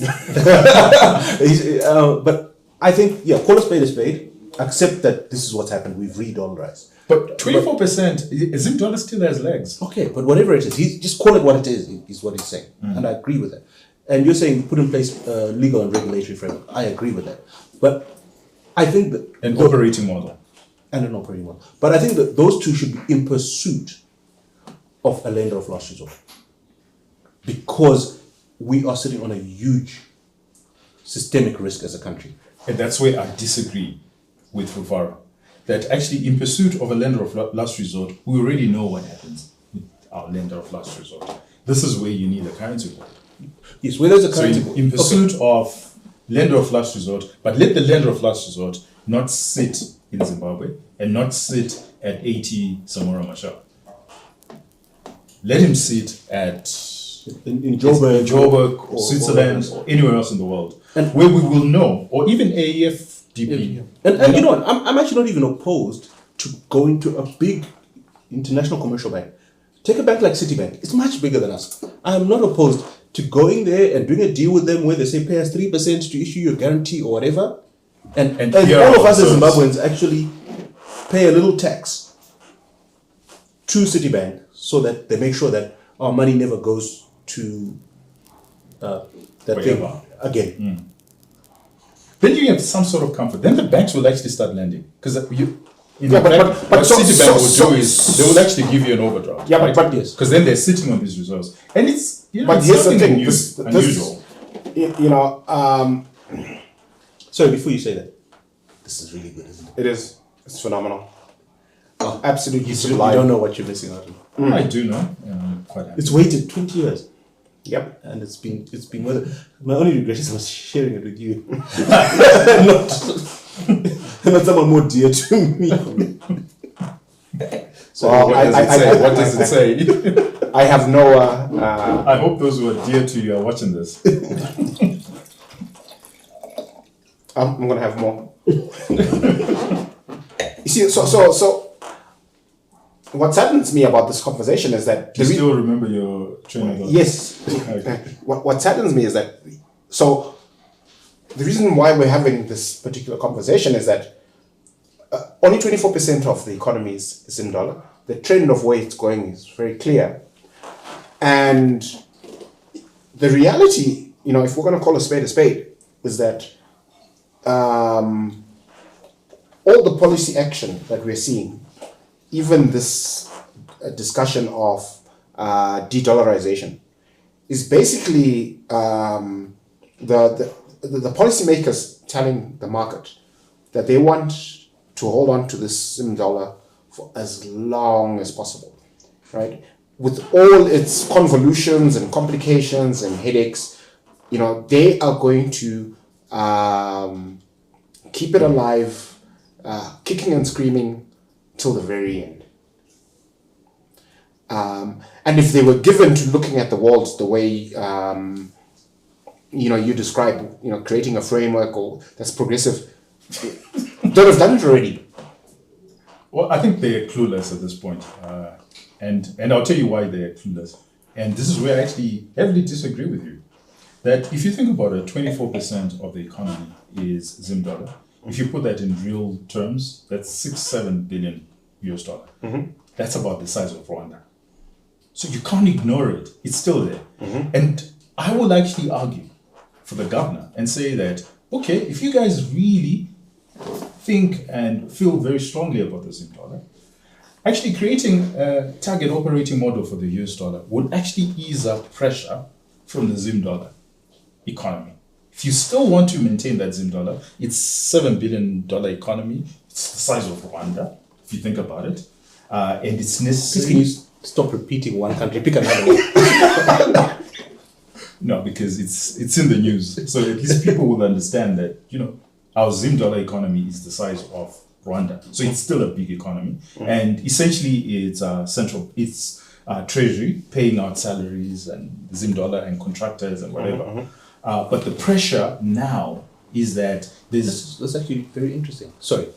But I think, call a spade, accept that this is what's happened. We've re-dollarized. But 24%, Zim dollar still has legs. Okay, but whatever it is, just call it what it is what he's saying. And I agree with that. And you're saying put in place legal and regulatory framework. I agree with that. But I think that... An operating model. And an operating model. But I think that those two should be in pursuit of a lender of last resort. Because we are sitting on a huge systemic risk as a country. And that's where I disagree with Ruvaro. That actually in pursuit of a lender of last resort, we already know what happens with our lender of last resort. This is where you need a currency board. Yes, where there's a currency board. In pursuit of lender of last resort, but let the lender of last resort not sit in Zimbabwe and not sit at 80 Samora Machel. Let him sit at in Joburg, or Switzerland, or anywhere else in the world, and where we will know, or even AEFDP. And you know what? I'm actually not even opposed to going to a big international commercial bank. Take a bank like Citibank. It's much bigger than us. I'm not opposed to going there and doing a deal with them where they say pay us 3% to issue your guarantee or whatever. And all of us as Zimbabweans actually pay a little tax to Citibank so that they make sure that our money never goes to that thing again. Then you have some sort of comfort. Then the banks will actually start lending. Because what Citibank will do is they will actually give you an overdraft. Yeah, right? but yes. Because then they're sitting on these reserves. And it's, but it's here's the something thing. unusual. Sorry, before you say that, this is really good, isn't it? It is. It's phenomenal. Absolutely. You don't know what you're missing out on. I do know. I'm quite happy. It's waited 20 years. Yep. And it's been worth it. My only regret is I was sharing it with you. not someone more dear to me. So what does it say? I have no I hope those who are dear to you are watching this. I'm gonna have more. You see, so what saddens me about this conversation is that... Do you still remember your training? Yes. Okay. What saddens me is that... So, the reason why we're having this particular conversation is that only 24% of the economy is in dollar. The trend of where it's going is very clear. And the reality, if we're going to call a spade, is that all the policy action that we're seeing, even this discussion of de-dollarization, is basically the policymakers telling the market that they want to hold on to this Zim dollar for as long as possible, right? With all its convolutions and complications and headaches, they are going to keep it alive, kicking and screaming till the very end. And if they were given to looking at the world the way you describe, creating a framework that's progressive, they'd have done it already. Well, I think they're clueless at this point. And I'll tell you why they're clueless. And this is where I actually heavily disagree with you. That if you think about it, 24% of the economy is Zim dollar. If you put that in real terms, that's 6-7 billion US dollar. Mm-hmm. That's about the size of Rwanda. So you can't ignore it. It's still there. Mm-hmm. And I will actually argue for the governor and say that, okay, if you guys really think and feel very strongly about the Zim dollar, actually creating a target operating model for the US dollar would actually ease up pressure from the Zim dollar economy. If you still want to maintain that Zim dollar, it's $7 billion economy. It's the size of Rwanda, if you think about it. And it's necessary. Please, can you stop repeating one country? Pick another one. No, because it's in the news. So at least people will understand that, our Zim dollar economy is the size of Rwanda. So it's still a big economy. Mm-hmm. And essentially it's treasury paying out salaries and Zim dollar and contractors and whatever. Mm-hmm. But the pressure now is that there's... That's actually very interesting. Sorry,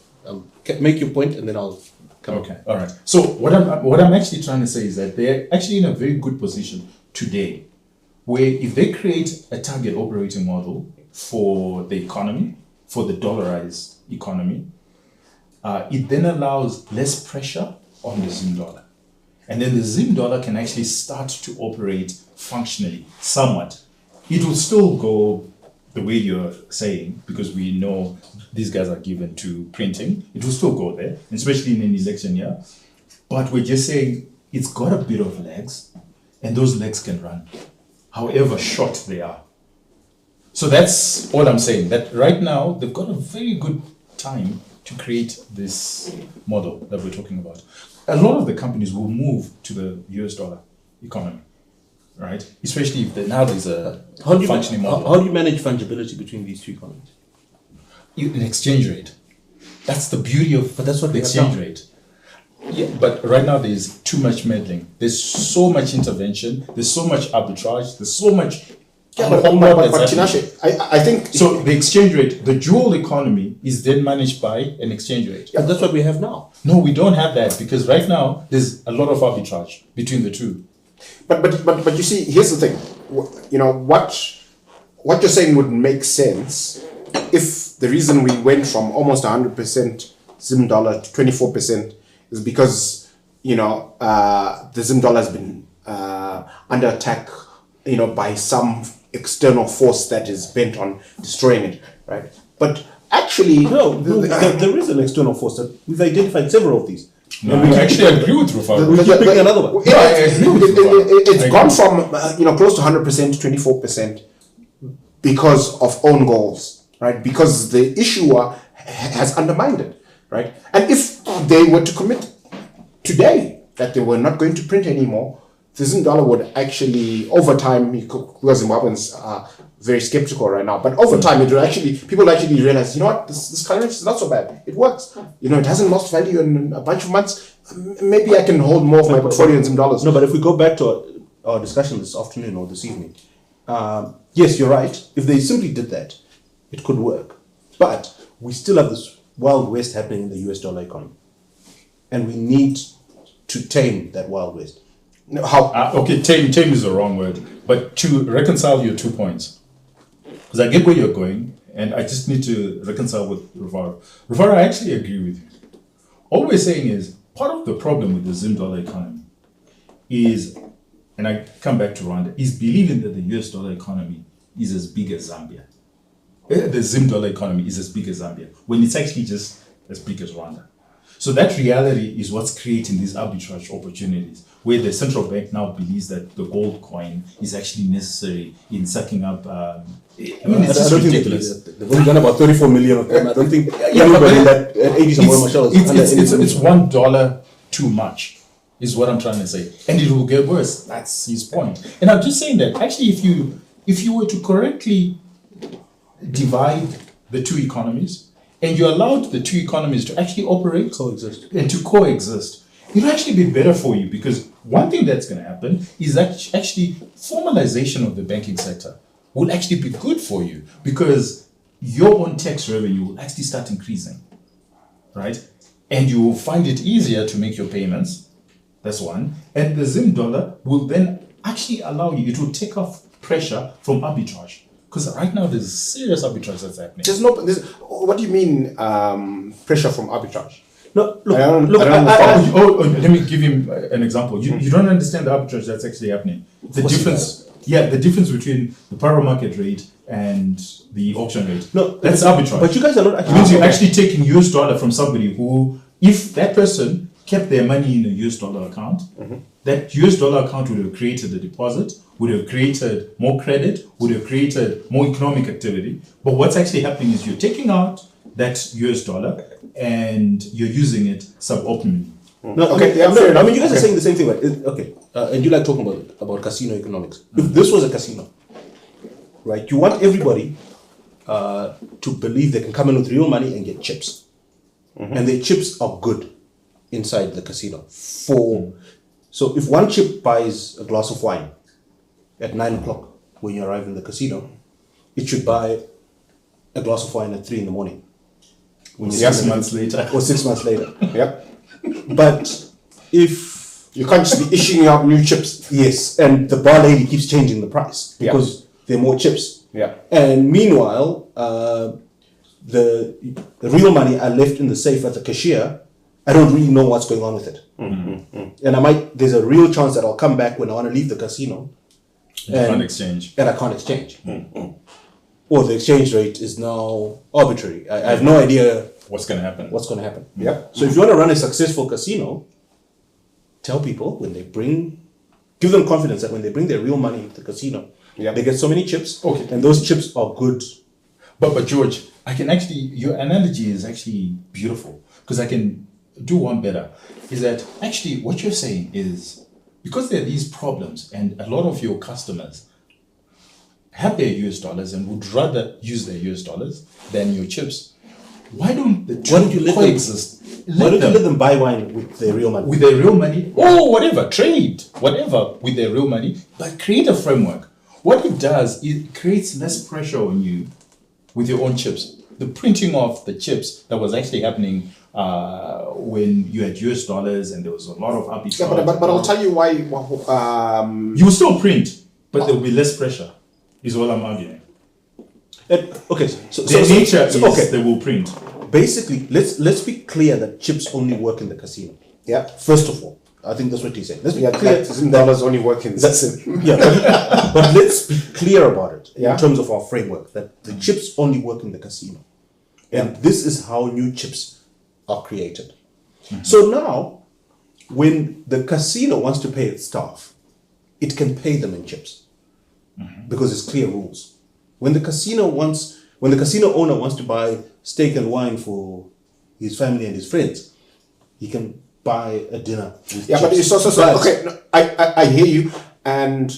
make your point and then I'll come. Okay, all right. So what I'm actually trying to say is that they're actually in a very good position today, where if they create a target operating model for the economy, for the dollarized economy, it then allows less pressure on the Zim dollar. And then the Zim dollar can actually start to operate functionally, somewhat. It will still go the way you're saying, because we know these guys are given to printing. It will still go there, especially in an election year. But we're just saying it's got a bit of legs, and those legs can run, however short they are. So that's all I'm saying, that right now they've got a very good time to create this model that we're talking about. A lot of the companies will move to the US dollar economy, right? Especially if now there's a functioning model. How do you manage fungibility between these two economies? An exchange rate. That's the beauty of But that's what the we have exchange now. rate. Yeah, but right now there's too much meddling. There's so much intervention. There's so much arbitrage. There's so much. But Tinashe, I think... So the exchange rate, the dual economy is then managed by an exchange rate. But that's what we have now. No, we don't have that, because right now there's a lot of arbitrage between the two. But you see, here's the thing. What you're saying would make sense if the reason we went from almost 100% Zim dollar to 24% is because the Zim dollar has been under attack by some external force that is bent on destroying it, right? But actually, No, there is an external force that we've identified several of these. No, I actually agree with Rufaro. But you pick another one. Yeah, I agree with you. it's gone from close to 100% to 24% because of own goals, right? Because the issuer has undermined it, right? And if they were to commit today that they were not going to print anymore, the Zim dollar would actually, over time, because Zimbabweans are very skeptical right now, but over time, people actually realize, this currency is not so bad. It works. It hasn't lost value in a bunch of months. Maybe I can hold more of my portfolio in Zim dollars. No, but if we go back to our discussion this afternoon or this evening, yes, you're right. If they simply did that, it could work. But we still have this Wild West happening in the US dollar economy. And we need to tame that Wild West. How? Okay, tame is the wrong word, but to reconcile your 2 points, because I get where you're going, and I just need to reconcile with Rivara. Rivara, I actually agree with you. All we're saying is part of the problem with the Zim dollar economy is, and I come back to Rwanda, is believing that the US dollar economy is as big as Zambia. The Zim dollar economy is as big as Zambia, when it's actually just as big as Rwanda. So that reality is what's creating these arbitrage opportunities, where the central bank now believes that the gold coin is actually necessary in sucking up. I mean, it's just ridiculous. They've only done about 34 million of them. I don't think anybody in that 80 some Marshall it's $1 too much, is what I'm trying to say, and it will get worse. That's his point. And I'm just saying that actually, if you were to correctly divide the two economies, and you allowed the two economies to actually operate, coexist, it'll actually be better for you, because one thing that's going to happen is that actually formalization of the banking sector will actually be good for you, because your own tax revenue will actually start increasing, right? And you will find it easier to make your payments. That's one. And the Zim dollar will then actually allow you, it will take off pressure from arbitrage. Because right now there's serious arbitrage that's happening. What do you mean pressure from arbitrage? No, let me give him an example. You don't understand the arbitrage that's actually happening. The difference between the power market rate and the auction rate. No, that's arbitrage. But you guys are not actually. It means you're actually taking US dollar from somebody who, if that person kept their money in a US dollar account, that US dollar account would have created a deposit, would have created more credit, would have created more economic activity. But what's actually happening is you're taking out that US dollar and you're using it suboptimally. No, okay. I mean, you guys are saying the same thing, right? And you like talking about casino economics. If this was a casino, right, you want everybody to believe they can come in with real money and get chips. And the chips are good inside the casino. So if one chip buys a glass of wine at 9 o'clock when you arrive in the casino, it should buy a glass of wine at 3 in the morning. 6 months later. Or 6 months later. Yep. But if you can't just be issuing out new chips. Yes, and the bar lady keeps changing the price because there are more chips. Yeah. And meanwhile, the real money I left in the safe at the cashier, I don't really know what's going on with it. And there's a real chance that I'll come back when I want to leave the casino. And I can't exchange. Or the exchange rate is now arbitrary. I have no idea what's going to happen. Yeah. So if you want to run a successful casino, tell people give them confidence that when they bring their real money into the casino, they get so many chips, and those chips are good. But George, your analogy is actually beautiful, because I can do one better. Is that actually what you're saying is, because there are these problems and a lot of your customers have their US dollars and would rather use their US dollars than your chips, why don't the two coexist? Why don't you let them buy wine with their real money? With their real money, or whatever, trade, whatever, with their real money, but create a framework. What it does, it creates less pressure on you with your own chips. The printing of the chips that was actually happening when you had US dollars and there was a lot of arbitrage. Yeah, but I'll tell you why. You will still print, but there will be less pressure, is all I'm arguing. Okay, they will print. Basically, let's be clear that chips only work in the casino. Yeah. First of all, I think that's what he's saying. Let's be clear that dollars only work in the casino. but let's be clear about it in terms of our framework, that the chips only work in the casino. And this is how new chips are created. So now, when the casino wants to pay its staff, it can pay them in chips because it's clear rules. When the casino owner wants to buy steak and wine for his family and his friends, he can buy a dinner with chips. But it's okay. No, I hear you, and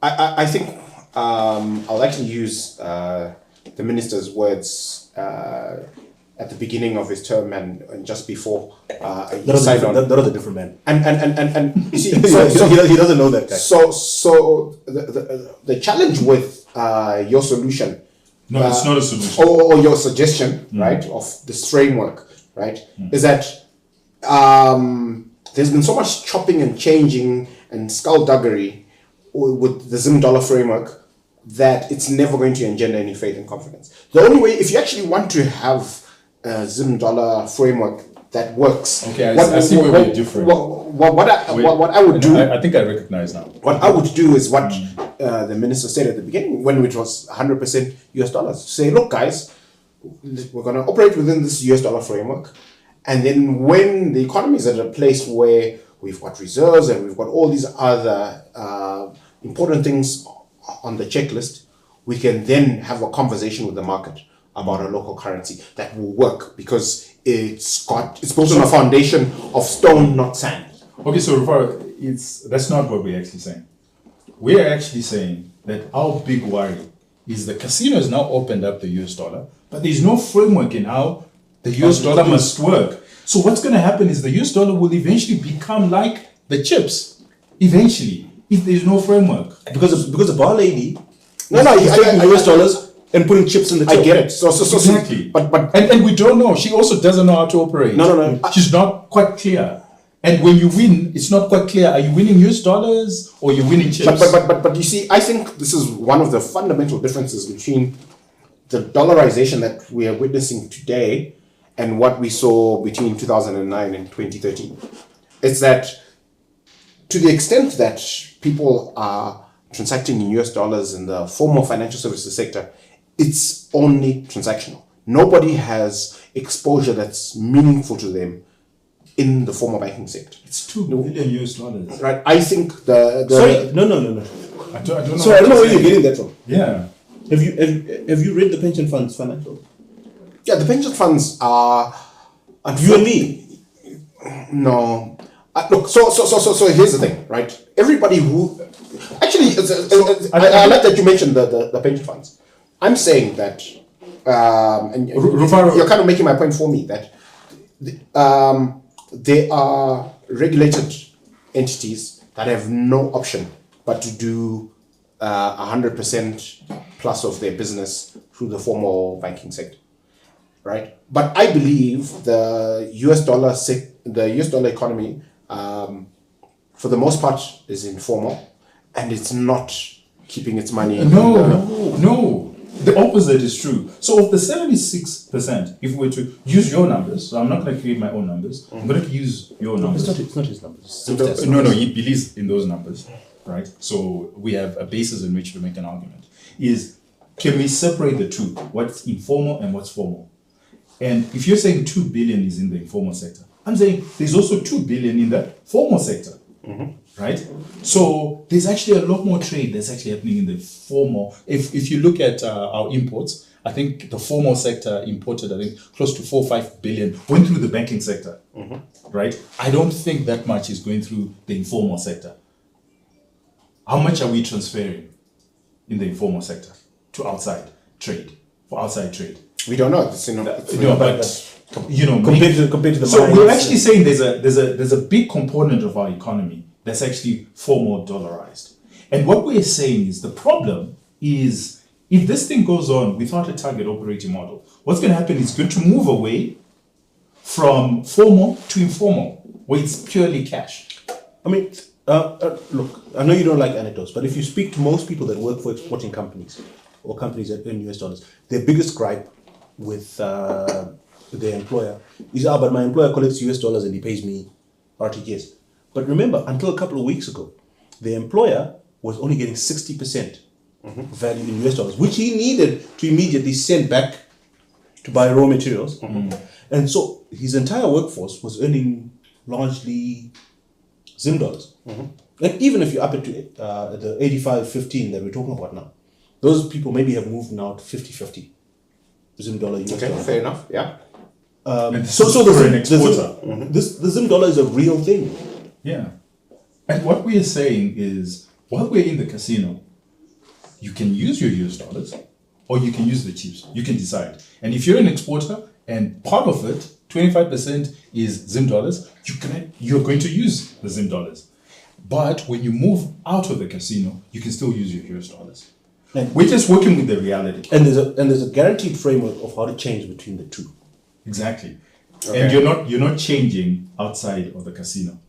I think I'll actually use the minister's words at the beginning of his term and just before he signed on. That are the different men. And you see, he doesn't know that guy. So the challenge with your solution. No, it's not a solution. Or your suggestion, right, of this framework, right, is that there's been so much chopping and changing and skullduggery with the Zim dollar framework that it's never going to engender any faith and confidence. The only way, if you actually want to have a Zim dollar framework that works, Okay, I see where we're different. What I would do, I think I recognize now. what I would do is what the minister said at the beginning, when it was 100% US dollars. Say, look, guys, we're going to operate within this US dollar framework. And then when the economy is at a place where we've got reserves and we've got all these other important things on the checklist, we can then have a conversation with the market about a local currency that will work because it's built on a foundation of stone, not sand. Okay, so Rufaro, that's not what we're actually saying. We're actually saying that our big worry is the casino has now opened up the US dollar, but there's no framework in how the US dollar must work. So what's going to happen is the US dollar will eventually become like the chips, eventually, if there's no framework. Because the bar lady No, is taking US dollars and putting chips in the till. I get it. So Exactly. but And we don't know. She also doesn't know how to operate. No. She's not quite clear. And when you win, it's not quite clear. Are you winning US dollars or you're winning chips? But you see, I think this is one of the fundamental differences between the dollarization that we are witnessing today and what we saw between 2009 and 2013. It's that to the extent that people are transacting in US dollars in the formal financial services sector, it's only transactional. Nobody has exposure that's meaningful to them in the formal banking sector. It's $2 billion US dollars. Right? I think the Sorry, no. I don't know. Sorry, I don't know where you're getting that from. Yeah. Have you read the pension fund's financials? Yeah, the pension funds are. You and me. No. Look, so here's the thing, right? Everybody who. Actually, I like that you mentioned the pension funds. I'm saying that. And you're kind of making my point for me that. They are regulated entities that have no option but to do 100% plus of their business through the formal banking sector, right? But I believe the US dollar economy, for the most part, is informal, and it's not keeping its money. No. The opposite is true. So of the 76%, if we were to use your numbers, so I'm not going to create my own numbers, I'm going to use your numbers. It's not his numbers. No, he believes in those numbers, right? So we have a basis in which to make an argument. Can we separate the two? What's informal and what's formal? And if you're saying 2 billion is in the informal sector, I'm saying there's also 2 billion in the formal sector. Right? So there's actually a lot more trade that's actually happening in the formal. If you look at our imports, I think the formal sector imported, I think, close to 4 or 5 billion went through the banking sector. Right? I don't think that much is going through the informal sector. How much are we transferring in the informal sector to outside trade, for outside trade? We don't know. Compared to the so we're actually saying there's a big component of our economy that's actually formal dollarized. And what we're saying is the problem is if this thing goes on without a target operating model, what's going to happen is going to move away from formal to informal, where it's purely cash. I mean, look, I know you don't like anecdotes, but if you speak to most people that work for exporting companies or companies that earn US dollars, their biggest gripe with their employer is, but my employer collects US dollars and he pays me RTGS. But remember, until a couple of weeks ago, the employer was only getting 60% value in US dollars, which he needed to immediately send back to buy raw materials. And so his entire workforce was earning largely Zim dollars. And even if you up it to the 85-15 that we're talking about now, those people maybe have moved now to 50-50 Zim dollar US Okay, dollar. fair enough, yeah. The Zim dollar is a real thing. Yeah. And what we are saying is, while we're in the casino, you can use your US dollars or you can use the chips. You can decide. And if you're an exporter and part of it, 25% is Zim dollars, you're going to use the Zim dollars. But when you move out of the casino, you can still use your US dollars. And we're just working with the reality. And there's a guaranteed framework of how to change between the two. Exactly. Okay. And you're not changing outside of the casino.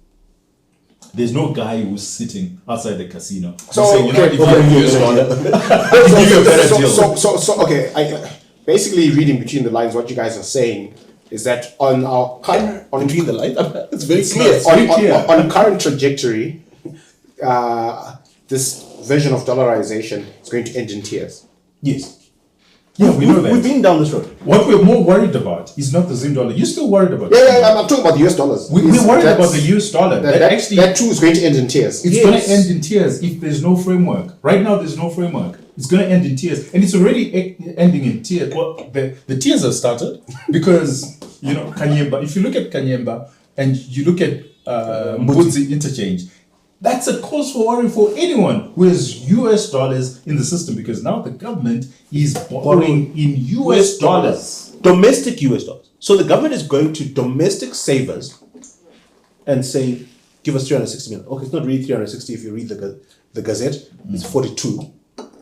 There's no guy who's sitting outside the casino. So, saying, okay, if you have a US dollar, I'll give you a better deal. So, okay. Basically, reading between the lines, what you guys are saying is that on our current, Between the lines, it's very It's clear. not- very clear. on current trajectory, this version of dollarization is going to end in tears. Yes. Yeah, we know that. We've been down this road. What we're more worried about is not the Zim dollar. You're still worried about I'm talking about the US dollars. We're worried about the US dollar. That too is going to end in tears. It's going to end in tears if there's no framework. Right now, there's no framework. It's going to end in tears. And it's already ending in tears. Well, the tears have started because, Kanyemba, if you look at Kanyemba and you look at Mbudzi interchange, that's a cause for worry for anyone who has US dollars in the system because now the government is borrowing in US dollars. Domestic US dollars. So the government is going to domestic savers and saying, give us 360 million. Okay, it's not really 360 if you read the Gazette. It's 42.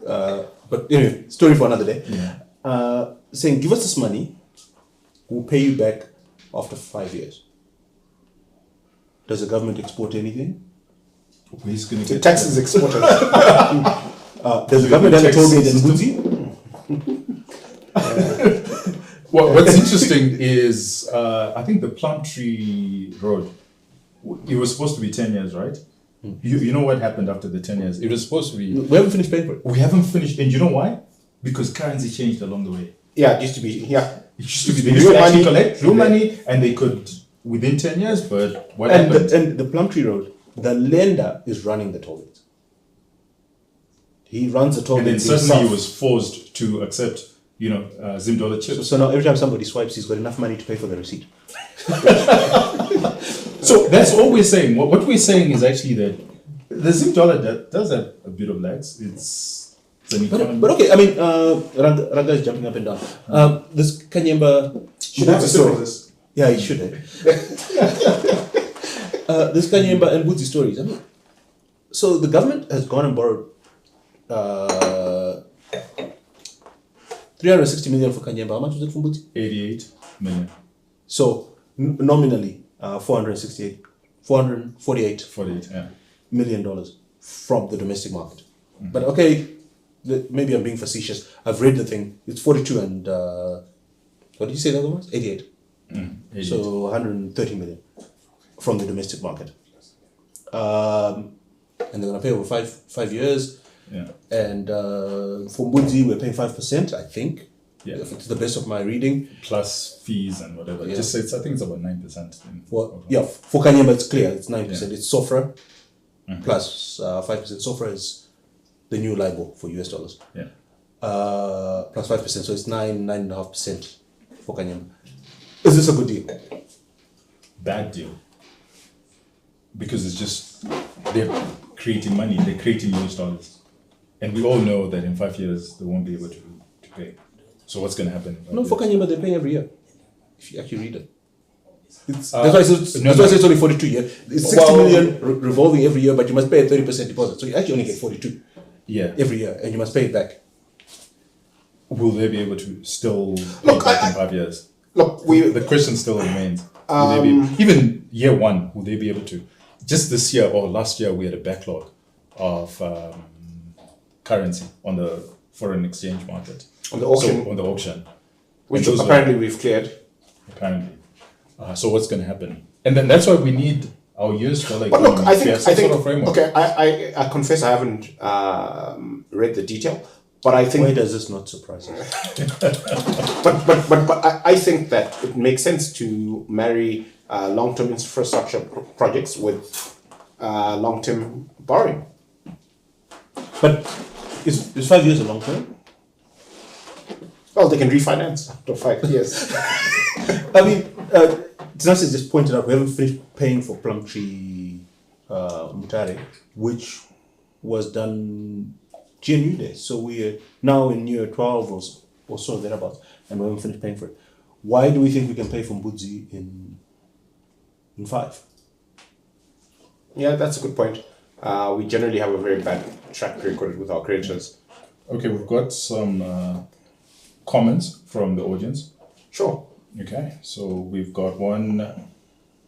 But anyway, story for another day. Yeah. Saying, give us this money, we'll pay you back after 5 years. Does the government export anything? Who's going to The get taxes exporters. Does the government have a toll gate in Mbudzi? What's interesting is I think the Plumtree Road, it was supposed to be 10 years, right? You know what happened after the 10 years? It was supposed to be... We haven't finished paying for it. We haven't finished. And you know why? Because currency changed along the way. Yeah, it used to be. Yeah. It used to be they used to actually collect real money and they could within 10 years, but what happened? And the Plumtree Road, the lender is running the toll gates. He runs the toll And then gates suddenly he himself. was forced to accept, Zim dollar chips. So now every time somebody swipes, he's got enough money to pay for the receipt. So that's all we're saying. What we're saying is actually that the Zim dollar does have a bit of lags. It's an economy. But okay, I mean, Raga is jumping up and down. This Kanyemba... Should have a story. This. Yeah, he should have. This Kanyemba and Mbudzi stories. I mean, so the government has gone and borrowed 360 million for Kanyemba. How much was it for Mbudzi? 88 million. So nominally, 448 48, yeah. million dollars from the domestic market. But okay, maybe I'm being facetious. I've read the thing. It's 42 and what did you say the other one was? 88. 88. So 130 million from the domestic market. And they're going to pay over five years. Yeah. And for Mbudzi, we're paying 5%, I think. Yeah. If it's the best of my reading. Plus fees and whatever. Yeah. I think it's about 9%. For Kanyemba, it's clear. It's 9%. Yeah. It's SOFRA plus 5%. SOFRA is the new LIBOR for US dollars. Yeah. Plus 5%. So it's 9.5% for Kanyemba. Is this a good deal? Bad deal. Because it's just, they're creating money, they're creating US dollars. And we all know that in 5 years, they won't be able to pay. So what's going to happen? No, for Kanyemba, they're paying every year. If you actually read it. That's why I said it's only 42 years. It's 60 million revolving every year, but you must pay a 30% deposit. So you actually only get 42 every year, and you must pay it back. Will they be able to still pay back in 5 years? Look, the question still remains. Will they be, even year one, will they be able to? Just this year or last year, we had a backlog of currency on the foreign exchange market. On the auction. So, on the auction. Which apparently we've cleared. Apparently. So what's going to happen? And then that's why we need our US dollar. But look, I think sort of framework. okay, I confess I haven't read the detail, but I think Why does this not surprise us? but I think that it makes sense to marry long-term infrastructure projects with long-term borrowing. But is 5 years a long term? Well, they can refinance after 5 years. I mean, Tinashe just pointed out we haven't finished paying for Plumtree Mutare, which was done GNU days. So we're now in year 12 or so thereabouts, and we haven't finished paying for it. Why do we think we can pay for Mbudzi in 5? Yeah, that's a good point. We generally have a very bad track record with our creditors. Okay, we've got some comments from the audience. Sure. Okay, so we've got one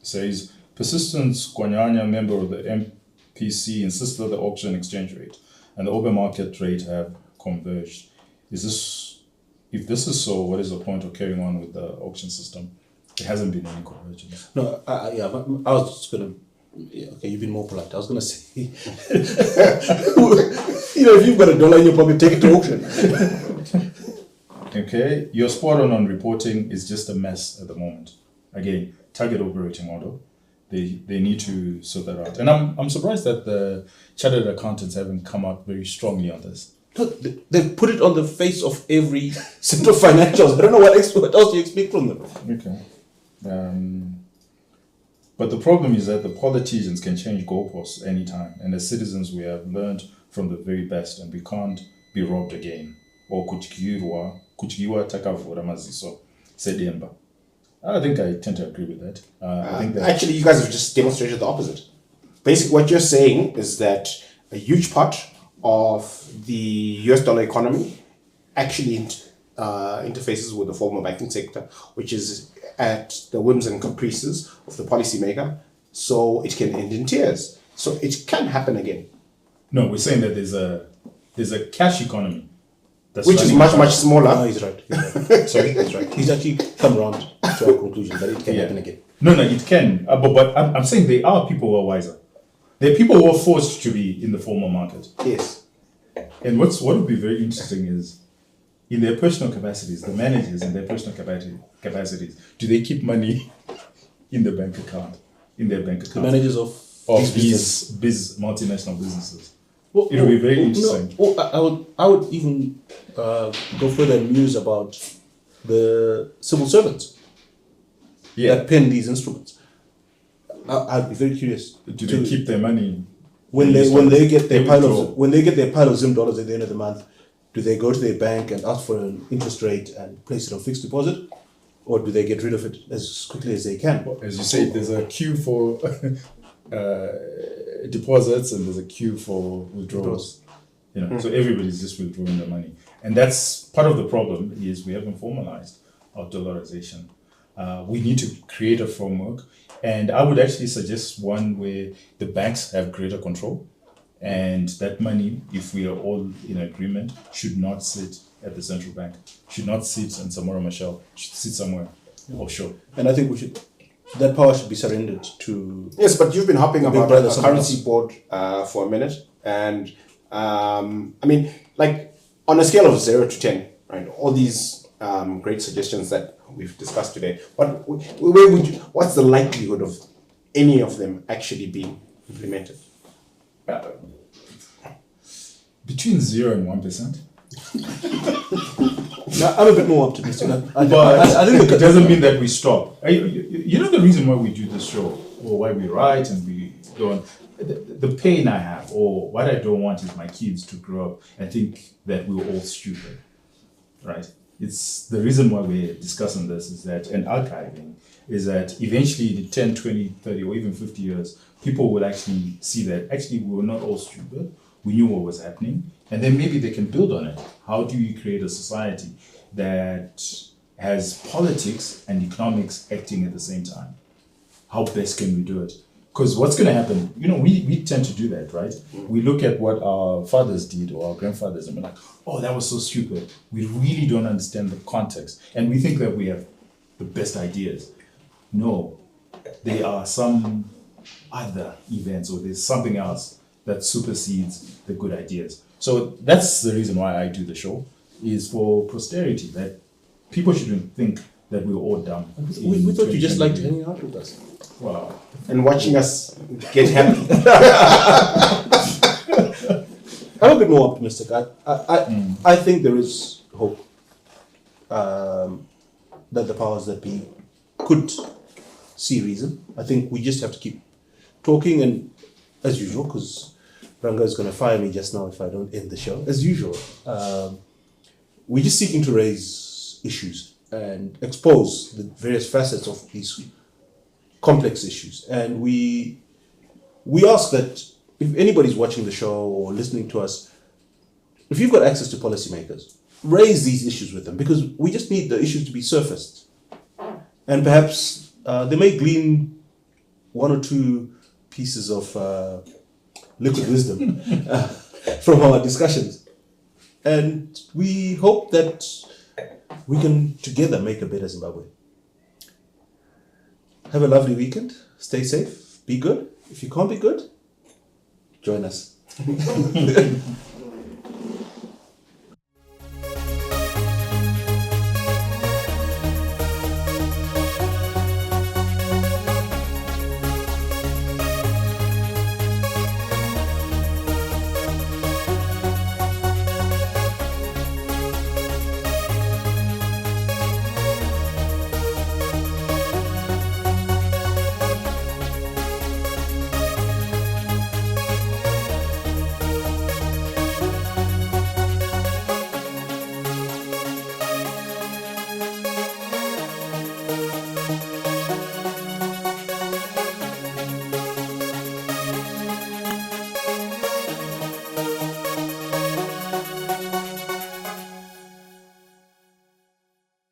says Persistence Kwanyanya, member of the MPC, insisted that the auction exchange rate and the open market rate have converged. If this is so, what is the point of carrying on with the auction system? There hasn't been any convergence. No, yeah, but I was just gonna. Yeah, okay, you've been more polite. I was gonna say, if you've got $1 in your pocket, take it to auction. Okay, your spot on reporting is just a mess at the moment. Again, target operating model. They need to sort that out. And I'm surprised that the chartered accountants haven't come out very strongly on this. Look, they've put it on the face of every set of financials. I don't know what else you expect from them. Okay. But the problem is that the politicians can change goalposts anytime. And as citizens, we have learned from the very best, and we can't be robbed again. Or kuchigiwa takavura maziso sedemba. I think I tend to agree with that. I think that Actually, you guys have just demonstrated the opposite. Basically, what you're saying is that a huge part of the US dollar economy actually interfaces with the formal banking sector, which is at the whims and caprices of the policymaker, so it can end in tears. So it can happen again. no, we're saying that there's a cash economy. That's Which is running much, fast. much smaller. No, he's right. Sorry, he's right. He's actually come around to our conclusion that it can happen again. No, it can. But I'm saying there are people who are wiser. There are people who are forced to be in the formal market. Yes. And what would be very interesting is, in their personal capacities, the managers in their personal capacities, do they keep money in the bank account, in their bank account? The managers of these multinational businesses. It will be very interesting. No, I would even go further and muse about the civil servants that pen these instruments. I'd be very curious. Do they keep their money when they get their pile withdraw. of when they get their pile of Zim dollars at the end of the month? Do they go to their bank and ask for an interest rate and place it on fixed deposit, or do they get rid of it as quickly as they can? As you say, there's a queue for deposits and there's a queue for withdrawals. So everybody's just withdrawing their money, and that's part of the problem. Is we haven't formalized our dollarization. We need to create a framework, and I would actually suggest one where the banks have greater control, and that money, if we are all in agreement, should not sit at the central bank, should not sit in Samora Machel, should sit somewhere offshore. And I think that power should be surrendered to. Yes, but you've been hopping about brother, a someone currency board for a minute, and I mean, like on a scale of 0 to 10, right? All these great suggestions that we've discussed today. What's the likelihood of any of them actually being implemented? Between 0 and 1%. Now, I'm a bit more optimistic. I think It doesn't mean that we stop. You know the reason why we do this show, or why we write and we go on. The pain I have, or what I don't want, is my kids to grow up and think that we were all stupid, right? It's the reason why we're discussing this is that, and archiving, is that eventually in 10, 20, 30, or even 50 years, people will actually see that actually we were not all stupid. We knew what was happening, and then maybe they can build on it. How do you create a society that has politics and economics acting at the same time? How best can we do it? Because what's going to happen, we tend to do that, right? We look at what our fathers did or our grandfathers and we're like, oh, that was so stupid. We really don't understand the context. And we think that we have the best ideas. No, there are some other events, or there's something else that supersedes the good ideas. So that's the reason why I do the show, is for posterity, that people shouldn't think that we're all dumb. we thought you just liked hanging out with us. Wow. And watching us get happy. I'm a bit more optimistic. I think there is hope that the powers that be could see reason. I think we just have to keep talking, and as usual, because Ranga is going to fire me just now if I don't end the show. As usual, we're just seeking to raise issues and expose the various facets of these complex issues. And we ask that if anybody's watching the show or listening to us, if you've got access to policymakers, raise these issues with them, because we just need the issues to be surfaced. And perhaps they may glean one or two pieces of liquid wisdom from our discussions. And we hope that we can together make a better Zimbabwe. Have a lovely weekend. Stay safe. Be good. If you can't be good, join us.